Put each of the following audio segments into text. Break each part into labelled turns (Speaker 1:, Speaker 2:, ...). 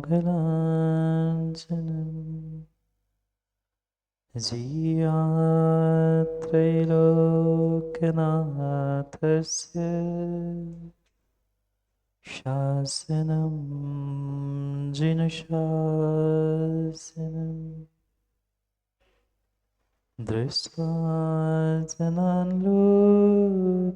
Speaker 1: मङ्गलाञ्जनम् जीयात्रैलोक्यनाथस्य शासनं जिनशासनम् दृष्ट्वा जनान् लोकविकर्मबद्धा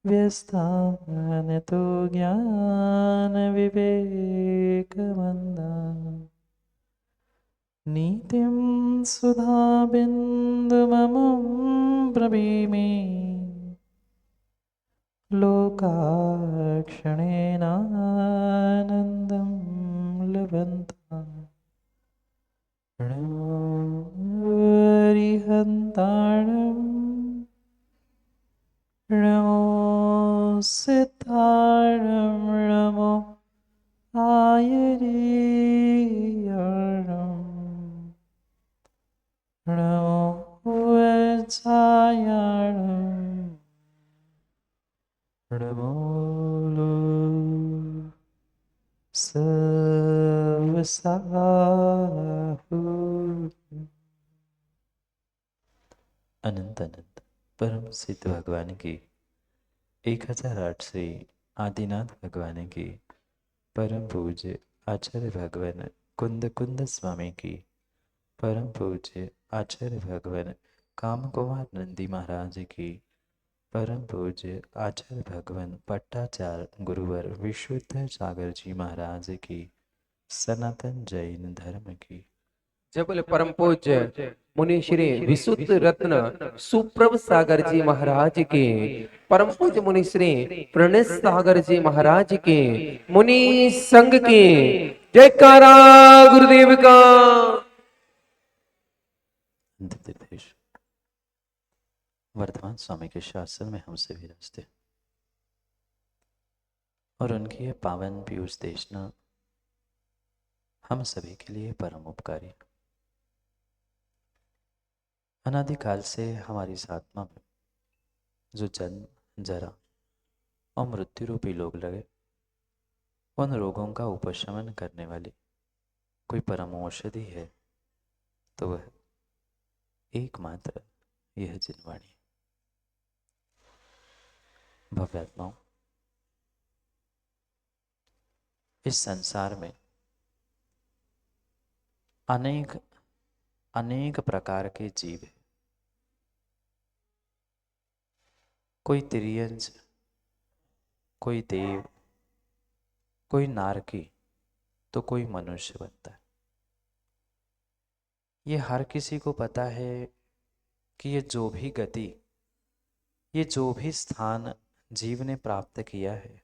Speaker 1: व्यस्तान् तो ज्ञानविवेकमन्दा नीतिं सुधाबिन्दुममुं ब्रवीमि लोकाक्षणेनानन्दं लभन्ता हरिहन्ताणं नमो सिद्धाणं नमो आयर्याणं नमो वज्रायाणं नमो सर्वसाहु अनंत अनंत परम सिद्ध भगवान की 1008 श्री आदिनाथ भगवान की परम पूज्य आचार्य भगवान कुंद कुंद स्वामी की परम पूज्य आचार्य भगवान काम कुमार नंदी महाराज की परम पूज्य आचार्य भगवान पट्टाचार्य गुरुवर विशुद्ध सागर जी महाराज की सनातन जैन धर्म की
Speaker 2: जय बोले परम पूज्य मुनि श्री विशुद्ध रत्न सुप्रभ सागर जी महाराज के, परम पूज्य मुनि श्री प्रणेश सागर जी महाराज के, मुनि संघ के जयकारा गुरुदेव का।
Speaker 1: अंतर्देश वर्धमान स्वामी के शासन में हमसे विराजते और उनकी यह पावन पीयूष देशना हम सभी के लिए परम उपकारी। अनादिकाल से हमारी इस आत्मा में जो जन्म जरा और मृत्यु रूपी लोग लगे, उन रोगों का उपशमन करने वाली कोई परम औषधि है तो वह एकमात्र यह जिनवाणी। भव्यात्माओं, इस संसार में अनेक अनेक प्रकार के जीव हैं। कोई तिर्यंज, कोई देव, कोई नारकी तो कोई मनुष्य बनता है। ये हर किसी को पता है कि ये जो भी गति, ये जो भी स्थान जीव ने प्राप्त किया है,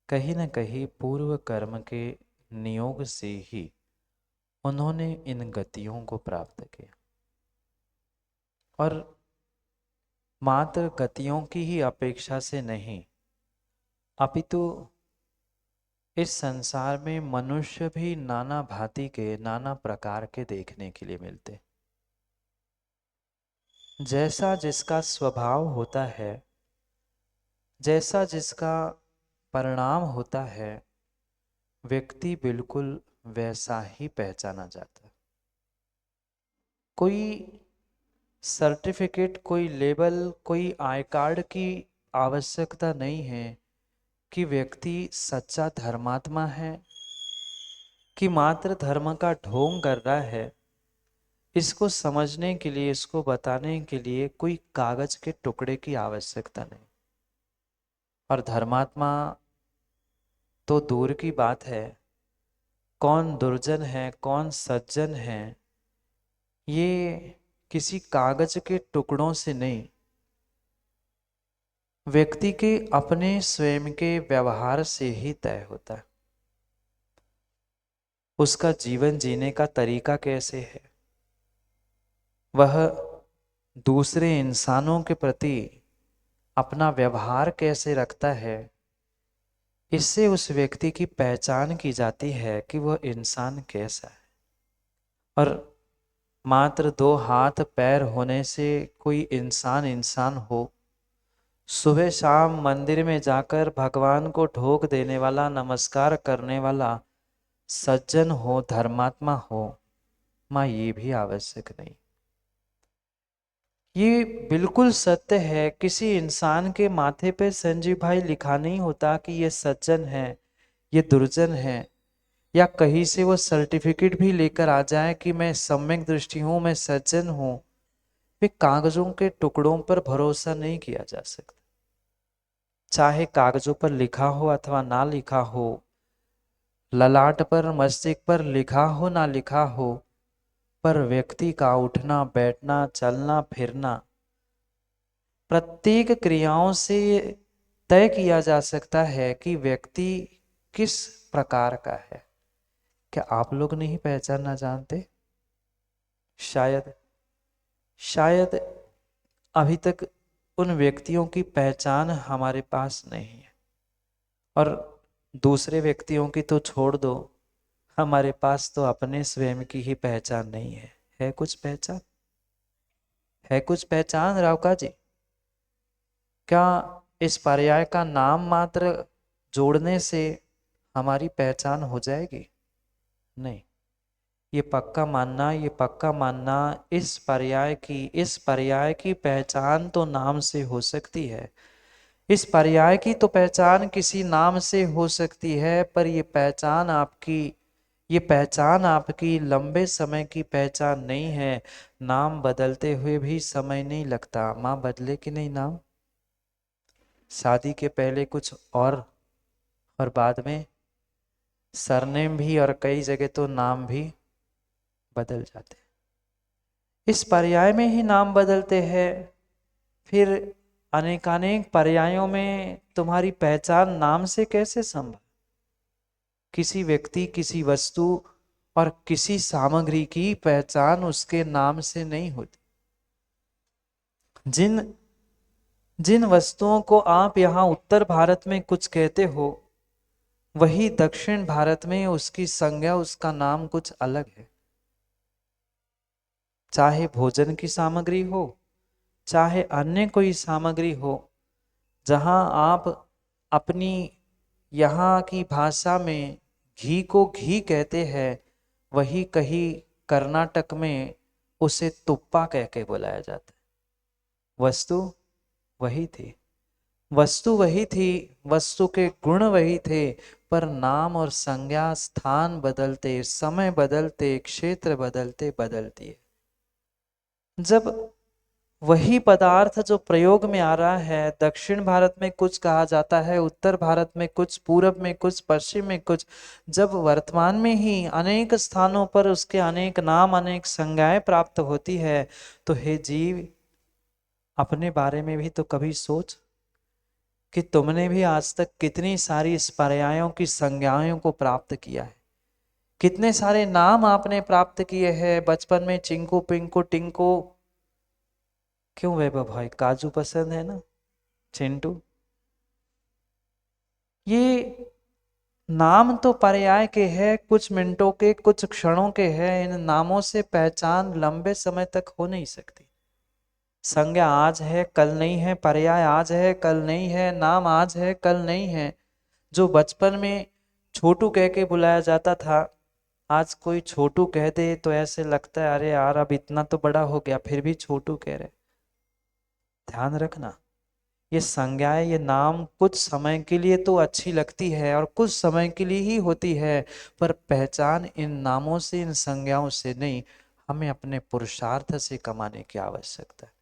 Speaker 1: कहीं न कहीं पूर्व कर्म के नियोग से ही उन्होंने इन गतियों को प्राप्त किया। और मात्र गतियों की ही अपेक्षा से नहीं, अपितु इस संसार में मनुष्य भी नाना भांति के, नाना प्रकार के देखने के लिए मिलते। जैसा जिसका स्वभाव होता है, जैसा जिसका परिणाम होता है, व्यक्ति बिल्कुल वैसा ही पहचाना जाता है। कोई सर्टिफिकेट, कोई लेबल, कोई आई कार्ड की आवश्यकता नहीं है कि व्यक्ति सच्चा धर्मात्मा है कि मात्र धर्म का ढोंग कर रहा है। इसको समझने के लिए, इसको बताने के लिए कोई कागज के टुकड़े की आवश्यकता नहीं। और धर्मात्मा तो दूर की बात है, कौन दुर्जन है कौन सज्जन है, ये किसी कागज के टुकड़ों से नहीं, व्यक्ति के अपने स्वयं के व्यवहार से ही तय होता है। उसका जीवन जीने का तरीका कैसे है, वह दूसरे इंसानों के प्रति अपना व्यवहार कैसे रखता है, इससे उस व्यक्ति की पहचान की जाती है कि वह इंसान कैसा है। और मात्र 2 हाथ पैर होने से कोई इंसान इंसान हो, सुबह शाम मंदिर में जाकर भगवान को ढोक देने वाला, नमस्कार करने वाला सज्जन हो, धर्मात्मा हो, माँ ये भी आवश्यक नहीं। ये बिल्कुल सत्य है। किसी इंसान के माथे पे संजीव भाई लिखा नहीं होता कि ये सज्जन है, ये दुर्जन है, या कहीं से वो सर्टिफिकेट भी लेकर आ जाए कि मैं सम्यक दृष्टि हूं, मैं सज्जन हूं। वे कागजों के टुकड़ों पर भरोसा नहीं किया जा सकता। चाहे कागजों पर लिखा हो अथवा ना लिखा हो, ललाट पर, मस्तिष्क पर लिखा हो ना लिखा हो, पर व्यक्ति का उठना बैठना, चलना फिरना, प्रत्येक क्रियाओं से तय किया जा सकता है कि व्यक्ति किस प्रकार का है। क्या आप लोग नहीं पहचानना जानते? शायद शायद अभी तक उन व्यक्तियों की पहचान हमारे पास नहीं है। और दूसरे व्यक्तियों की तो छोड़ दो, हमारे पास तो अपने स्वयं की ही पहचान नहीं है। है कुछ पहचान? है कुछ पहचान रावका जी? क्या इस पर्याय का नाम मात्र जोड़ने से हमारी पहचान हो जाएगी? नहीं। ये पक्का मानना, ये पक्का मानना, इस पर्याय की पहचान तो नाम से हो सकती है। इस पर्याय की तो पहचान किसी नाम से हो सकती है, पर ये पहचान आपकी लंबे समय की पहचान नहीं है। नाम बदलते हुए भी समय नहीं लगता। माँ बदले कि नहीं नाम? शादी के पहले कुछ और बाद में सरनेम भी, और कई जगह तो नाम भी बदल जाते हैं। इस पर्याय में ही नाम बदलते हैं। फिर अनेकानेक पर्यायों में तुम्हारी पहचान नाम से कैसे संभव? किसी व्यक्ति, किसी वस्तु और किसी सामग्री की पहचान उसके नाम से नहीं होती। जिन जिन वस्तुओं को आप यहाँ उत्तर भारत में कुछ कहते हो, वही दक्षिण भारत में उसकी संज्ञा, उसका नाम कुछ अलग है। चाहे भोजन की सामग्री हो, चाहे अन्य कोई सामग्री हो, जहां आप अपनी यहाँ की भाषा में घी को घी कहते हैं, वही कहीं कर्नाटक में उसे तुप्पा कह के बुलाया जाता है। वस्तु वही थी, वस्तु वही थी, वस्तु के गुण वही थे, पर नाम और संज्ञा स्थान बदलते, समय बदलते, क्षेत्र बदलते बदलती है। जब वही पदार्थ जो प्रयोग में आ रहा है, दक्षिण भारत में कुछ कहा जाता है, उत्तर भारत में कुछ, पूरब में कुछ, पश्चिम में कुछ, जब वर्तमान में ही अनेक स्थानों पर उसके अनेक नाम, अनेक संज्ञाएं प्राप्त होती है, तो हे जीव, अपने बारे में भी तो कभी सोच कि तुमने भी आज तक कितनी सारी इस पर्यायों की संज्ञाओं को प्राप्त किया है। कितने सारे नाम आपने प्राप्त किए हैं बचपन में। चिंकू, पिंकू, टिंकू। क्यों वैभव भाई, काजू पसंद है ना? चिंटू। ये नाम तो पर्याय के हैं, कुछ मिनटों के, कुछ क्षणों के हैं। इन नामों से पहचान लंबे समय तक हो नहीं सकती। संज्ञा आज है कल नहीं है, पर्याय आज है कल नहीं है, नाम आज है कल नहीं है। जो बचपन में छोटू कह के बुलाया जाता था, आज कोई छोटू कह दे तो ऐसे लगता है अरे यार अब इतना तो बड़ा हो गया फिर भी छोटू कह रहे। ध्यान रखना, ये संज्ञाएं, ये नाम कुछ समय के लिए तो अच्छी लगती है और कुछ समय के लिए ही होती है, पर पहचान इन नामों से, इन संज्ञाओं से नहीं। हमें अपने पुरुषार्थ से कमाने की आवश्यकता है।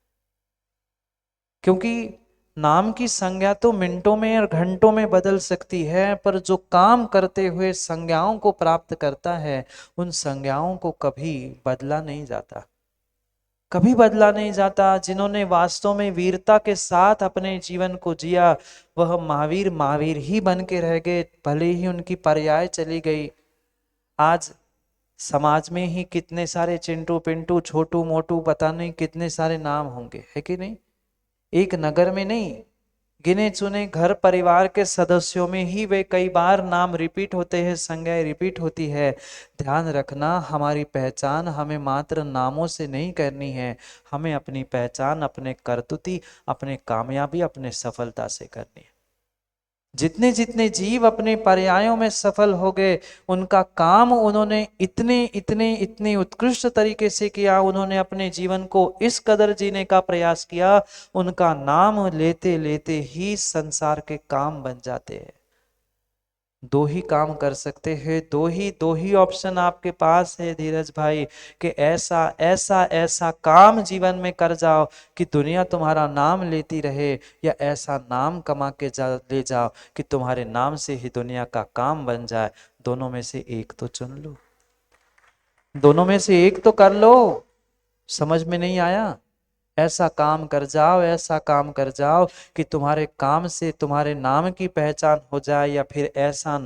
Speaker 1: क्योंकि नाम की संज्ञा तो मिनटों में और घंटों में बदल सकती है, पर जो काम करते हुए संज्ञाओं को प्राप्त करता है, उन संज्ञाओं को कभी बदला नहीं जाता, कभी बदला नहीं जाता। जिन्होंने वास्तव में वीरता के साथ अपने जीवन को जिया, वह महावीर महावीर ही बन के रह गए, भले ही उनकी पर्याय चली गई। आज समाज में ही कितने सारे चिंटू पिंटू, छोटू मोटू, पता नहीं कितने सारे नाम होंगे, है कि नहीं? एक नगर में नहीं, गिने चुने घर परिवार के सदस्यों में ही वे कई बार नाम रिपीट होते हैं, संज्ञा रिपीट होती है। ध्यान रखना, हमारी पहचान हमें मात्र नामों से नहीं करनी है, हमें अपनी पहचान अपने कर्तुती, अपने कामयाबी, अपने सफलता से करनी है। जितने जितने जीव अपने पर्यायों में सफल हो गए, उनका काम उन्होंने इतने इतने इतने उत्कृष्ट तरीके से किया, उन्होंने अपने जीवन को इस कदर जीने का प्रयास किया, उनका नाम लेते लेते ही संसार के काम बन जाते हैं। दो ही काम कर सकते हैं, दो ही ऑप्शन आपके पास है धीरज भाई, कि ऐसा ऐसा ऐसा काम जीवन में कर जाओ कि दुनिया तुम्हारा नाम लेती रहे, या ऐसा नाम कमा के ले जाओ कि तुम्हारे नाम से ही दुनिया का काम बन जाए। दोनों में से एक तो चुन लो, दोनों में से एक तो कर लो। समझ में नहीं आया? ऐसा काम कर जाओ, ऐसा काम कर जाओ कि तुम्हारे काम से तुम्हारे नाम की पहचान हो जाए, या फिर ऐसा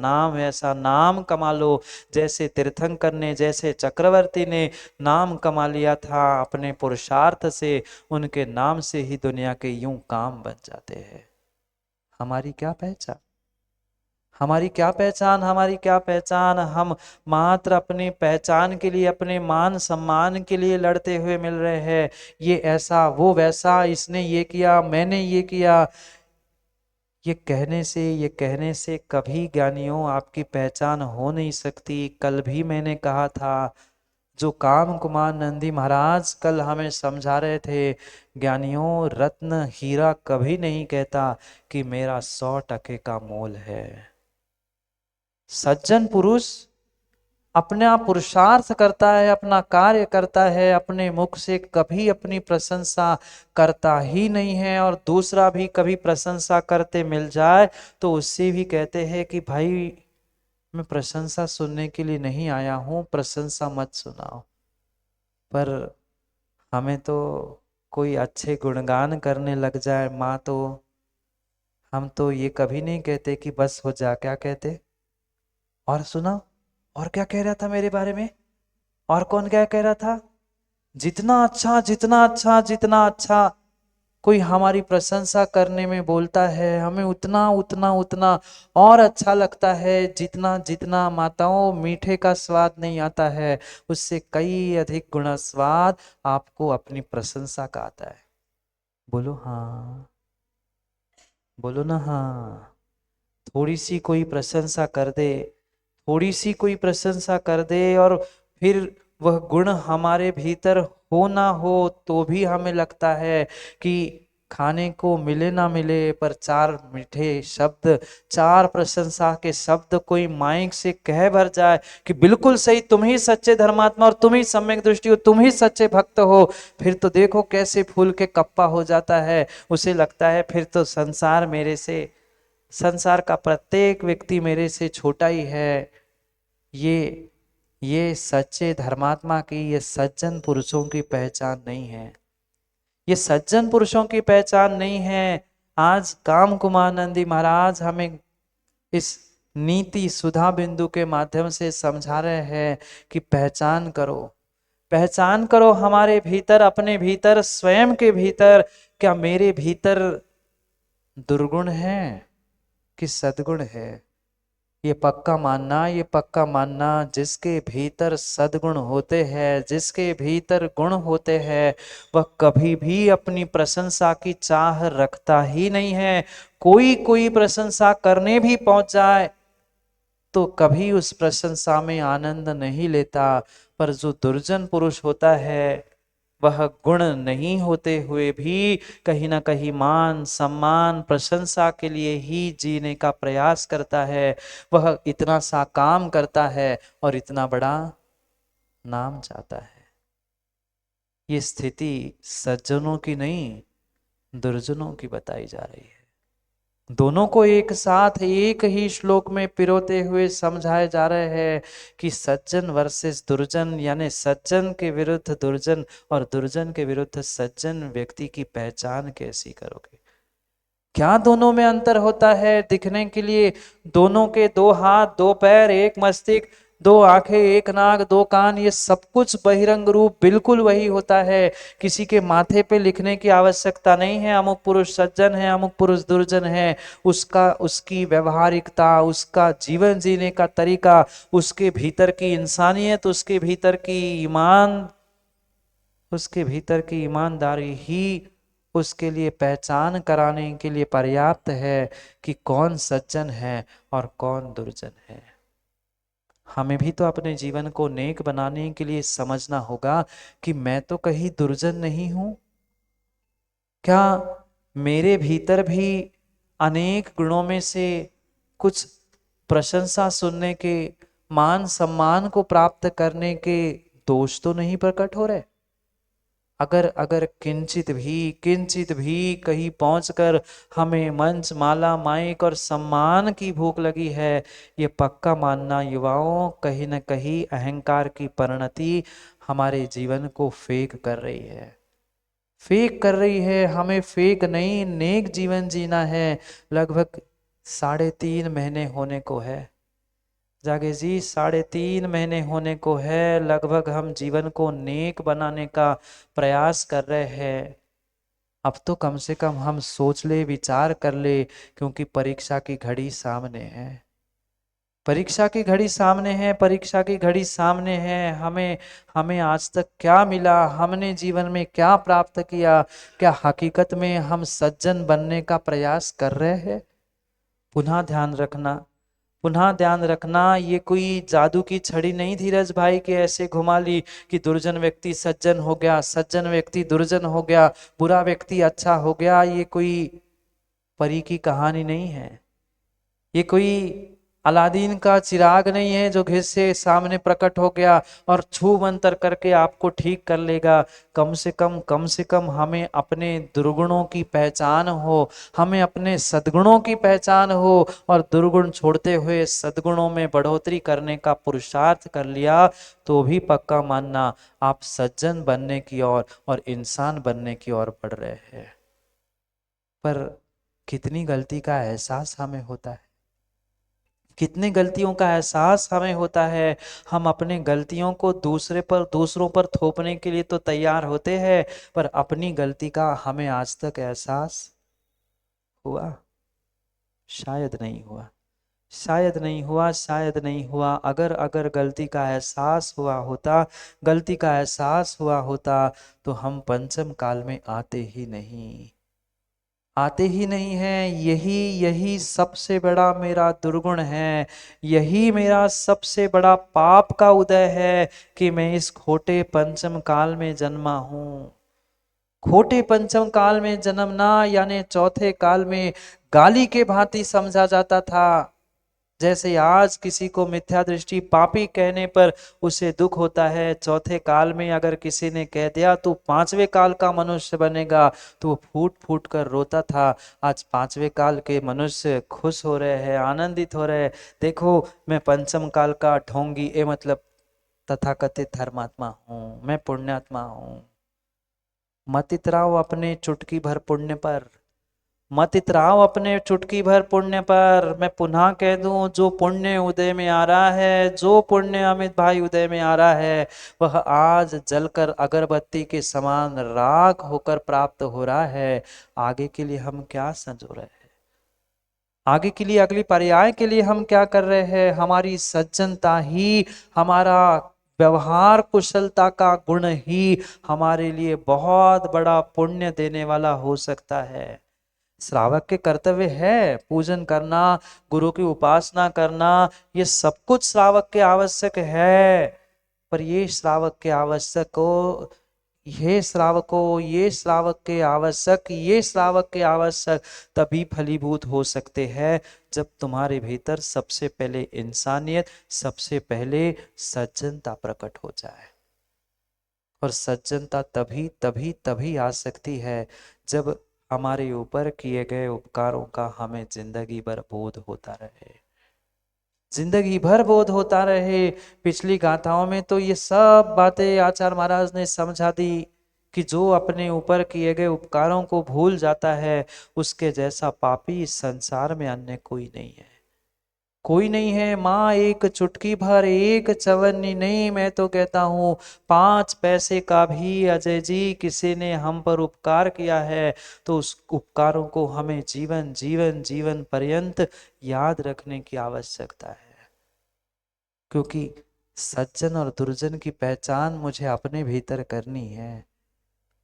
Speaker 1: नाम कमा लो जैसे तीर्थंकर ने, जैसे चक्रवर्ती ने नाम कमा लिया था अपने पुरुषार्थ से, उनके नाम से ही दुनिया के यूं काम बन जाते हैं। हमारी क्या पहचान, हमारी क्या पहचान, हमारी क्या पहचान? हम मात्र अपनी पहचान के लिए, अपने मान सम्मान के लिए लड़ते हुए मिल रहे हैं। ये ऐसा, वो वैसा, इसने ये किया, मैंने ये किया। ये कहने से कभी ज्ञानियों आपकी पहचान हो नहीं सकती। कल भी मैंने कहा था, जो काम कुमार नंदी महाराज कल हमें समझा रहे थे, ज्ञानियों रत्न हीरा कभी नहीं कहता कि मेरा 100 टके का मोल है। सज्जन पुरुष अपना पुरुषार्थ करता है, अपना कार्य करता है, अपने मुख से कभी अपनी प्रशंसा करता ही नहीं है, और दूसरा भी कभी प्रशंसा करते मिल जाए तो उससे भी कहते हैं कि भाई मैं प्रशंसा सुनने के लिए नहीं आया हूं, प्रशंसा मत सुनाओ। पर हमें तो कोई अच्छे गुणगान करने लग जाए माँ, तो हम तो ये कभी नहीं कहते कि बस हो जा। क्या कहते? और सुना, और क्या कह रहा था मेरे बारे में, और कौन क्या कह रहा था? जितना अच्छा, जितना अच्छा, जितना अच्छा कोई हमारी प्रशंसा करने में बोलता है, हमें उतना उतना उतना और अच्छा लगता है। जितना जितना माताओं मीठे का स्वाद नहीं आता है, उससे कई अधिक गुना स्वाद आपको अपनी प्रशंसा का आता है। बोलो हाँ, बोलो ना हाँ। थोड़ी सी कोई प्रशंसा कर दे, थोड़ी सी कोई प्रशंसा कर दे, और फिर वह गुण हमारे भीतर हो ना हो तो भी हमें लगता है कि खाने को मिले ना मिले, पर चार मीठे शब्द, चार प्रशंसा के शब्द कोई माइक से कह भर जाए कि बिल्कुल सही, तुम ही सच्चे धर्मात्मा, और तुम ही सम्यक दृष्टि हो, तुम ही सच्चे भक्त हो, फिर तो देखो कैसे फूल के कप्पा हो जाता है। उसे लगता है फिर तो संसार मेरे से, संसार का प्रत्येक व्यक्ति मेरे से छोटा ही है। ये सच्चे धर्मात्मा की, ये सज्जन पुरुषों की पहचान नहीं है, ये सज्जन पुरुषों की पहचान नहीं है। आज काम कुमार नंदी महाराज हमें इस नीति सुधा बिंदु के माध्यम से समझा रहे हैं कि पहचान करो, पहचान करो हमारे भीतर, अपने भीतर, स्वयं के भीतर। क्या मेरे भीतर दुर्गुण है कि सद्गुण है? ये पक्का मानना, ये पक्का मानना, जिसके भीतर सद्गुण होते हैं, जिसके भीतर गुण होते हैं, वह कभी भी अपनी प्रशंसा की चाह रखता ही नहीं है। कोई कोई प्रशंसा करने भी पहुंच जाए तो कभी उस प्रशंसा में आनंद नहीं लेता। पर जो दुर्जन पुरुष होता है, वह गुण नहीं होते हुए भी कहीं ना कहीं मान सम्मान प्रशंसा के लिए ही जीने का प्रयास करता है। वह इतना सा काम करता है और इतना बड़ा नाम चाहता है। ये स्थिति सज्जनों की नहीं, दुर्जनों की बताई जा रही है। दोनों को एक साथ एक ही श्लोक में पिरोते हुए समझाए जा रहे हैं कि सज्जन वर्सेस दुर्जन, यानी सज्जन के विरुद्ध दुर्जन और दुर्जन के विरुद्ध सज्जन व्यक्ति की पहचान कैसी करोगे? क्या दोनों में अंतर होता है? दिखने के लिए दोनों के दो हाथ, दो पैर, एक मस्तिष्क, दो आंखें, एक नाक, दो कान, ये सब कुछ बहिरंग रूप बिल्कुल वही होता है। किसी के माथे पे लिखने की आवश्यकता नहीं है अमुक पुरुष सज्जन है, अमुक पुरुष दुर्जन है। उसका, उसकी व्यवहारिकता, उसका जीवन जीने का तरीका, उसके भीतर की इंसानियत, उसके भीतर की ईमान, उसके भीतर की ईमानदारी ही उसके लिए पहचान कराने के लिए पर्याप्त है कि कौन सज्जन है और कौन दुर्जन है। हमें भी तो अपने जीवन को नेक बनाने के लिए समझना होगा कि मैं तो कहीं दुर्जन नहीं हूं। क्या मेरे भीतर भी अनेक गुणों में से कुछ प्रशंसा सुनने के, मान सम्मान को प्राप्त करने के दोष तो नहीं प्रकट हो रहे? अगर अगर किंचित भी कहीं पहुंचकर हमें मंच, माला, माइक और सम्मान की भूख लगी है, ये पक्का मानना युवाओं, कहीं न कहीं अहंकार की परिणति हमारे जीवन को फेक कर रही है। फेक कर रही है। हमें फेक नहीं, नेक जीवन जीना है। लगभग 3.5 महीने होने को है जागे जी, 3.5 महीने होने को है। लगभग हम जीवन को नेक बनाने का प्रयास कर रहे हैं। अब तो कम से कम हम सोच ले, विचार कर ले, क्योंकि परीक्षा की घड़ी सामने है। परीक्षा की घड़ी सामने है, परीक्षा की घड़ी सामने है। हमें हमें आज तक क्या मिला, हमने जीवन में क्या प्राप्त किया? क्या हकीकत में हम सज्जन बनने का प्रयास कर रहे हैं? पुनः ध्यान रखना, पुनः ध्यान रखना, ये कोई जादू की छड़ी नहीं धीरज भाई कि ऐसे घुमा ली कि दुर्जन व्यक्ति सज्जन हो गया, सज्जन व्यक्ति दुर्जन हो गया, बुरा व्यक्ति अच्छा हो गया। ये कोई परी की कहानी नहीं है। ये कोई अलादीन का चिराग नहीं है जो घिस से सामने प्रकट हो गया और छू मंतर करके आपको ठीक कर लेगा। कम से कम हमें अपने दुर्गुणों की पहचान हो, हमें अपने सद्गुणों की पहचान हो, और दुर्गुण छोड़ते हुए सद्गुणों में बढ़ोतरी करने का पुरुषार्थ कर लिया तो भी पक्का मानना आप सज्जन बनने की ओर और इंसान बनने की ओर बढ़ रहे हैं। पर कितनी गलती का एहसास हमें होता है, कितने गलतियों का एहसास हमें होता है। हम अपने गलतियों को दूसरों पर थोपने के लिए तो तैयार होते हैं, पर अपनी गलती का हमें आज तक एहसास हुआ? शायद नहीं हुआ, शायद नहीं हुआ, शायद नहीं हुआ। अगर अगर गलती का एहसास हुआ होता, गलती का एहसास हुआ होता, तो हम पंचम काल में आते ही नहीं, आते ही नहीं हैं। यही यही सबसे बड़ा मेरा दुर्गुण है, यही मेरा सबसे बड़ा पाप का उदय है कि मैं इस खोटे पंचम काल में जन्मा हूं। खोटे पंचम काल में जन्मना यानी चौथे काल में गाली के भांति समझा जाता था। जैसे आज किसी को मिथ्या दृष्टि पापी कहने पर उसे दुख होता है, चौथे काल में अगर किसी ने कह दिया तो 5वें काल का मनुष्य बनेगा, तो वो फूट फूट कर रोता था। आज 5वें काल के मनुष्य खुश हो रहे हैं, आनंदित हो रहे हैं। देखो, मैं पंचम काल का ढोंगी, ए मतलब तथाकथित धर्मात्मा हूँ, मैं पुण्यात्मा हूँ। मत इतराओ अपने चुटकी भर पुण्य पर, मत इतराओ अपने चुटकी भर पुण्य पर। मैं पुनः कह दूं, जो पुण्य उदय में आ रहा है, जो पुण्य अमित भाई उदय में आ रहा है, वह आज जलकर अगरबत्ती के समान राख होकर प्राप्त हो रहा है। आगे के लिए हम क्या संजो रहे हैं? आगे के लिए, अगली पर्याय के लिए हम क्या कर रहे हैं? हमारी सज्जनता ही, हमारा व्यवहार कुशलता का गुण ही हमारे लिए बहुत बड़ा पुण्य देने वाला हो सकता है। श्रावक के कर्तव्य है पूजन करना, गुरु की उपासना करना, ये सब कुछ श्रावक के आवश्यक है। पर ये श्रावक के आवश्यक को, ये श्रावकों, ये श्रावक के आवश्यक, ये श्रावक के आवश्यक तभी फलीभूत हो सकते हैं जब तुम्हारे भीतर सबसे पहले इंसानियत, सबसे पहले सज्जनता प्रकट हो जाए। और सज्जनता तभी तभी तभी आ सकती है जब हमारे ऊपर किए गए उपकारों का हमें जिंदगी भर बोध होता रहे, जिंदगी भर बोध होता रहे। पिछली गाथाओं में तो ये सब बातें आचार्य महाराज ने समझा दी कि जो अपने ऊपर किए गए उपकारों को भूल जाता है, उसके जैसा पापी इस संसार में अन्य कोई नहीं है। कोई नहीं है माँ, एक चुटकी भर, एक चवन्नी नहीं। मैं तो कहता हूँ 5 पैसे का भी अजय जी किसी ने हम पर उपकार किया है तो उस उपकारों को हमें जीवन जीवन जीवन पर्यंत याद रखने की आवश्यकता है। क्योंकि सज्जन और दुर्जन की पहचान मुझे अपने भीतर करनी है।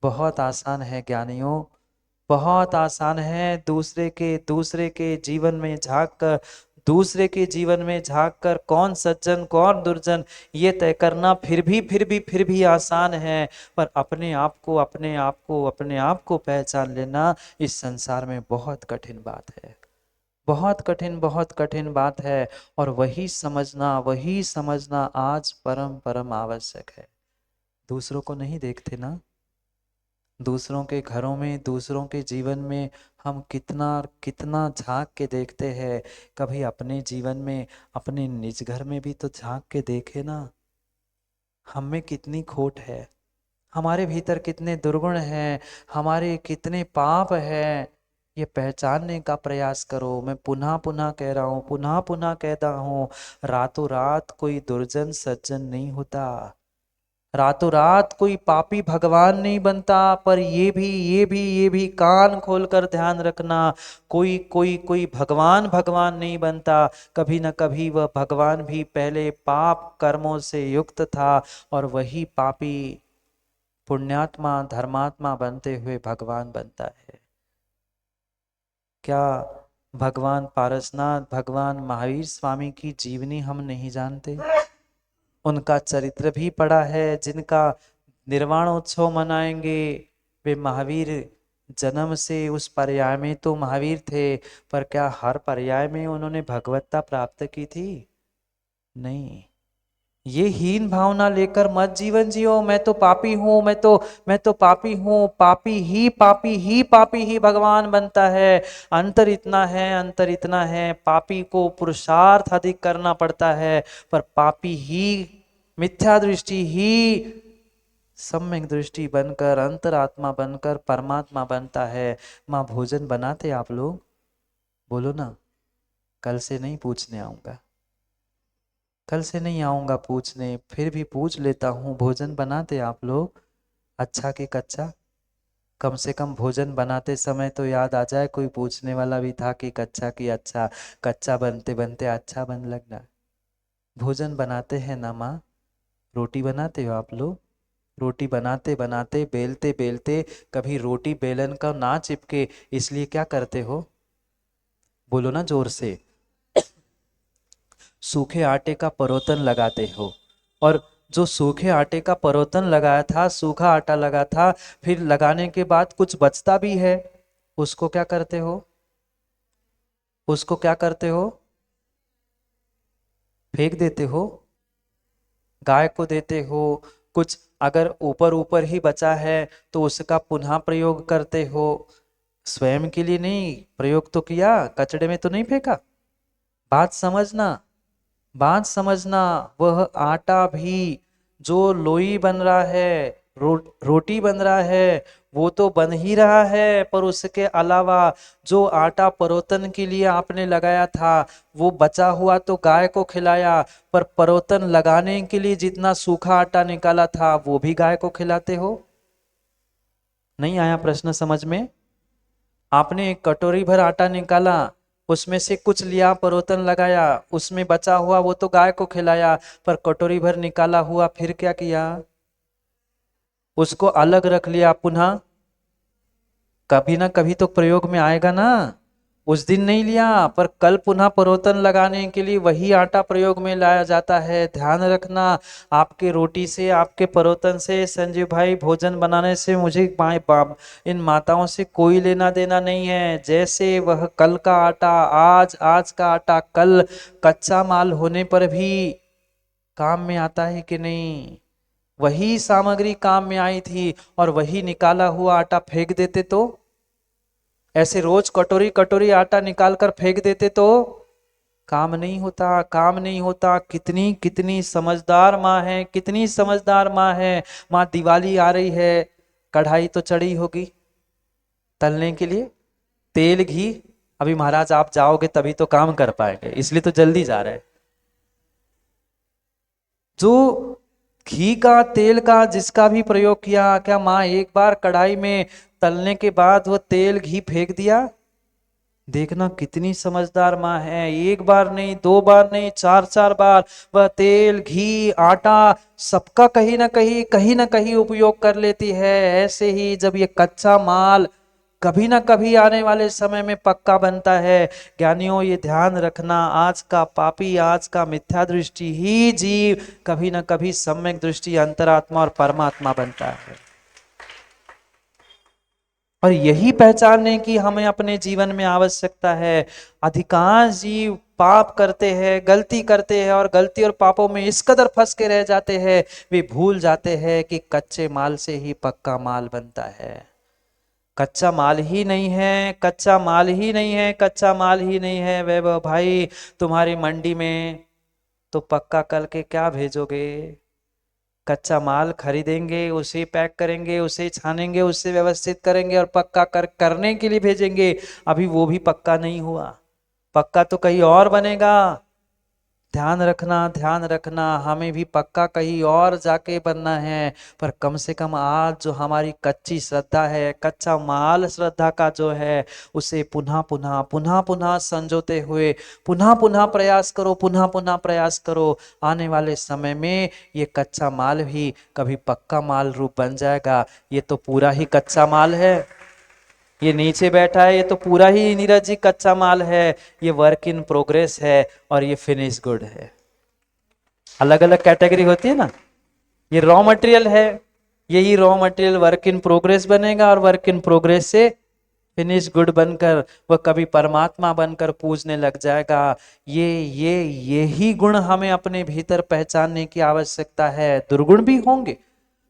Speaker 1: बहुत आसान है ज्ञानियों, बहुत आसान है दूसरे के जीवन में झांक कर, दूसरे के जीवन में झांक कर कौन सज्जन कौन दुर्जन ये तय करना फिर भी आसान है। पर अपने आप को पहचान लेना इस संसार में बहुत कठिन बात है। बहुत कठिन बात है। और वही समझना आज परम परम आवश्यक है। दूसरों को नहीं देखते ना, दूसरों के घरों में, दूसरों के जीवन में हम कितना कितना झांक के देखते हैं। कभी अपने जीवन में, अपने निज घर में भी तो झांक के देखे ना, हम में कितनी खोट है, हमारे भीतर कितने दुर्गुण हैं, हमारे कितने पाप हैं। ये पहचानने का प्रयास करो। मैं पुनः पुनः कह रहा हूँ, पुनः पुनः कहता हूँ, रातों रात कोई दुर्जन सज्जन नहीं होता, रातों रात कोई पापी भगवान नहीं बनता। पर ये भी कान खोलकर ध्यान रखना, कोई कोई कोई भगवान भगवान नहीं बनता। कभी न कभी वह भगवान भी पहले पाप कर्मों से युक्त था और वही पापी पुण्यात्मा धर्मात्मा बनते हुए भगवान बनता है। क्या भगवान पारसनाथ, भगवान महावीर स्वामी की जीवनी हम नहीं जानते? उनका चरित्र भी पढ़ा है। जिनका निर्वाणोत्सव मनाएंगे वे महावीर जन्म से उस पर्याय में तो महावीर थे, पर क्या हर पर्याय में उन्होंने भगवत्ता प्राप्त की थी? नहीं। ये हीन भावना लेकर मत जीवन जियो, मैं तो पापी हूं, मैं तो पापी हूं। पापी ही भगवान बनता है। अंतर इतना है, पापी को पुरुषार्थ अधिक करना पड़ता है, पर पापी ही मिथ्या दृष्टि ही सम्यक दृष्टि बनकर, अंतरात्मा बनकर परमात्मा बनता है। माँ भोजन बनाते आप लोग? बोलो ना, कल से नहीं पूछने आऊंगा, कल से नहीं आऊंगा पूछने, फिर भी पूछ लेता हूँ, भोजन बनाते आप लोग? अच्छा कि कच्चा? कम से कम भोजन बनाते समय तो याद आ जाए, कोई पूछने वाला भी था कि कच्चा कि अच्छा। कच्चा बनते बनते अच्छा बन लगना। भोजन बनाते हैं ना माँ? रोटी बनाते हो आप लोग? रोटी बनाते बनाते, बेलते बेलते कभी रोटी बेलन का ना चिपके, इसलिए क्या करते हो? बोलो ना जोर से। सूखे आटे का परोतन लगाते हो। और जो सूखे आटे का परोतन लगाया था, सूखा आटा लगा था, फिर लगाने के बाद कुछ बचता भी है, उसको क्या करते हो? उसको क्या करते हो? फेंक देते हो? गाय को देते हो? कुछ अगर ऊपर ऊपर ही बचा है तो उसका पुनः प्रयोग करते हो? स्वयं के लिए नहीं, प्रयोग तो किया, कचड़े में तो नहीं फेंका। बात समझना, बात समझना। वह आटा भी जो लोई बन रहा है, रोटी बन रहा है, वो तो बन ही रहा है, पर उसके अलावा जो आटा परोतन के लिए आपने लगाया था वो बचा हुआ तो गाय को खिलाया, पर परोतन लगाने के लिए जितना सूखा आटा निकाला था वो भी गाय को खिलाते हो। नहीं आया प्रश्न समझ में? आपने एक कटोरी भर आटा निकाला, उसमें से कुछ लिया, परोतन लगाया, उसमें बचा हुआ वो तो गाय को खिलाया, पर कटोरी भर निकाला हुआ फिर क्या किया? उसको अलग रख लिया। पुनः कभी ना कभी तो प्रयोग में आएगा ना। उस दिन नहीं लिया, पर कल पुनः परोतन लगाने के लिए वही आटा प्रयोग में लाया जाता है। ध्यान रखना, आपके रोटी से, आपके परोतन से, संजीव भाई, भोजन बनाने से मुझे माए बाप इन माताओं से कोई लेना देना नहीं है। जैसे वह कल का आटा आज, आज का आटा कल, कच्चा माल होने पर भी काम में आता है कि नहीं? वही सामग्री काम में आई थी और वही निकाला हुआ आटा फेंक देते तो? ऐसे रोज कटोरी कटोरी आटा निकाल कर फेंक देते तो काम नहीं होता, काम नहीं होता। कितनी कितनी समझदार माँ है, कितनी समझदार माँ है। माँ दिवाली आ रही है, कढ़ाई तो चढ़ी होगी तलने के लिए, तेल घी अभी महाराज आप जाओगे तभी तो काम कर पाएंगे, इसलिए तो जल्दी जा रहे हैं। जो घी का तेल का जिसका भी प्रयोग किया, क्या माँ एक बार कढ़ाई में तलने के बाद वो तेल घी फेंक दिया? देखना कितनी समझदार माँ है, एक बार नहीं, दो बार नहीं, चार चार बार वह तेल घी आटा सबका कहीं ना कहीं उपयोग कर लेती है। ऐसे ही जब ये कच्चा माल कभी ना कभी आने वाले समय में पक्का बनता है, ज्ञानियों ये ध्यान रखना, आज का पापी, आज का मिथ्या दृष्टि ही जीव कभी ना कभी सम्यक दृष्टि अंतरात्मा और परमात्मा बनता है। और यही पहचानने की हमें अपने जीवन में आवश्यकता है। अधिकांश जीव पाप करते हैं, गलती करते हैं और गलती और पापों में इस कदर फंस के रह जाते हैं, वे भूल जाते हैं कि कच्चे माल से ही पक्का माल बनता है। कच्चा माल ही नहीं है, कच्चा माल ही नहीं है, कच्चा माल ही नहीं है वैभव भाई तुम्हारी मंडी में, तो पक्का करके क्या भेजोगे? कच्चा माल खरीदेंगे, उसे पैक करेंगे, उसे छानेंगे, उसे व्यवस्थित करेंगे और पक्का करने के लिए भेजेंगे। अभी वो भी पक्का नहीं हुआ, पक्का तो कहीं और बनेगा। ध्यान रखना, हमें भी पक्का कहीं और जाके बनना है। पर कम से कम आज जो हमारी कच्ची श्रद्धा है, कच्चा माल श्रद्धा का जो है, उसे पुनः पुनः संजोते हुए पुनः पुनः प्रयास करो, पुनः पुनः प्रयास करो। आने वाले समय में ये कच्चा माल भी कभी पक्का माल रूप बन जाएगा। ये तो पूरा ही कच्चा माल है, ये नीचे बैठा है, ये तो पूरा ही नीरज जी कच्चा माल है। ये वर्क इन प्रोग्रेस है और ये फिनिश गुड है। अलग अलग कैटेगरी होती है ना, ये रॉ मटेरियल है, यही raw material work in progress बनेगा और वर्क इन प्रोग्रेस से फिनिश गुड बनकर वह कभी परमात्मा बनकर पूजने लग जाएगा। यही गुण हमें अपने भीतर पहचानने की आवश्यकता है। दुर्गुण भी होंगे,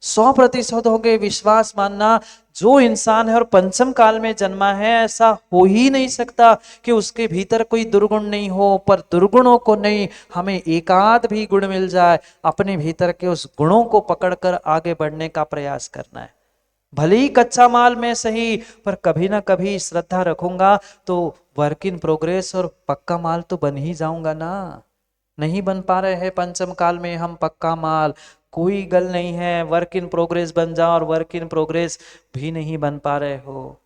Speaker 1: 100% होंगे, विश्वास मानना। जो इंसान है और पंचम काल में जन्मा है, ऐसा हो ही नहीं सकता कि उसके भीतर कोई दुर्गुण नहीं हो। पर दुर्गुणों को नहीं, हमें एकाध भी गुण मिल जाए, अपने भीतर के उस गुणों को पकड़कर आगे बढ़ने का प्रयास करना है। भले ही कच्चा माल में सही, पर कभी ना कभी श्रद्धा रखूंगा तो वर्क इन प्रोग्रेस और पक्का माल तो बन ही जाऊंगा ना। नहीं बन पा रहे हैं पंचम काल में हम पक्का माल, कोई गल नहीं है, वर्क इन प्रोग्रेस बन जाओ, और वर्क इन प्रोग्रेस भी नहीं बन पा रहे हो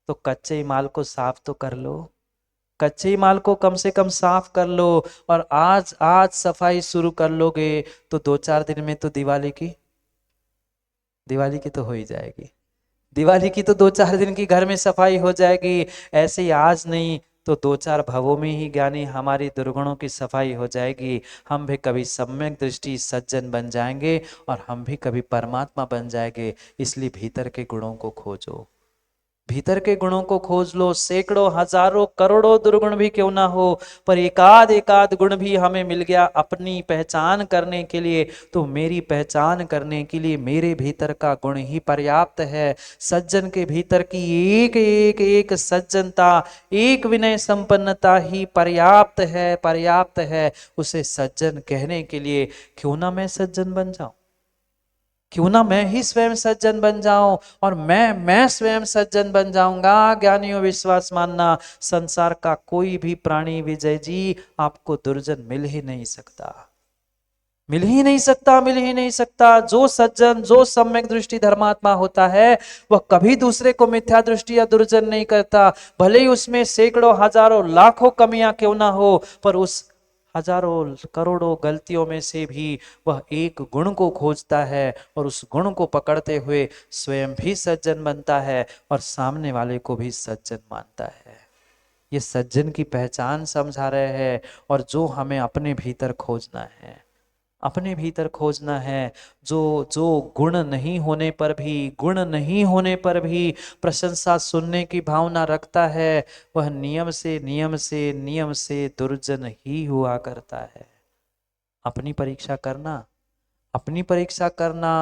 Speaker 1: तो कच्चे माल को साफ तो कर लो, कच्चे माल को कम से कम साफ कर लो। और आज आज सफाई शुरू कर लोगे तो 2-4 दिन में तो दिवाली की तो हो ही जाएगी। दिवाली की तो 2-4 दिन की घर में सफाई हो जाएगी। ऐसे ही आज नहीं तो 2-4 भवों में ही ज्ञानी हमारी दुर्गुणों की सफाई हो जाएगी। हम भी कभी सम्यक दृष्टि सज्जन बन जाएंगे और हम भी कभी परमात्मा बन जाएंगे। इसलिए भीतर के गुणों को खोजो, भीतर के गुणों को खोज लो। सैकड़ों हजारों करोड़ों दुर्गुण भी क्यों ना हो, पर एकाध एकाध गुण भी हमें मिल गया अपनी पहचान करने के लिए, तो मेरी पहचान करने के लिए मेरे भीतर का गुण ही पर्याप्त है। सज्जन के भीतर की एक एक एक सज्जनता, एक विनय संपन्नता ही पर्याप्त है, पर्याप्त है उसे सज्जन कहने के लिए। क्यों ना मैं सज्जन बन जाऊं, क्यों ना मैं ही स्वयं सज्जन बन जाऊं, और मैं स्वयं सज्जन बन जाऊंगा। ज्ञानियों विश्वास मानना, संसार का कोई भी प्राणी विजय जी आपको दुर्जन मिल ही नहीं सकता, मिल ही नहीं सकता, मिल ही नहीं सकता। जो सज्जन, जो सम्यक दृष्टि धर्मात्मा होता है, वह कभी दूसरे को मिथ्या दृष्टि या दुर्जन नहीं करता। भले ही उसमें सैकड़ों हजारों लाखों कमियां क्यों ना हो, पर उस हजारों करोड़ों गलतियों में से भी वह एक गुण को खोजता है और उस गुण को पकड़ते हुए स्वयं भी सज्जन बनता है और सामने वाले को भी सज्जन मानता है। ये सज्जन की पहचान समझा रहे हैं, और जो हमें अपने भीतर खोजना है, अपने भीतर खोजना है। जो जो गुण नहीं होने पर भी, गुण नहीं होने पर भी प्रशंसा सुनने की भावना रखता है, वह नियम से नियम से नियम से दुर्जन ही हुआ करता है। अपनी परीक्षा करना, अपनी परीक्षा करना।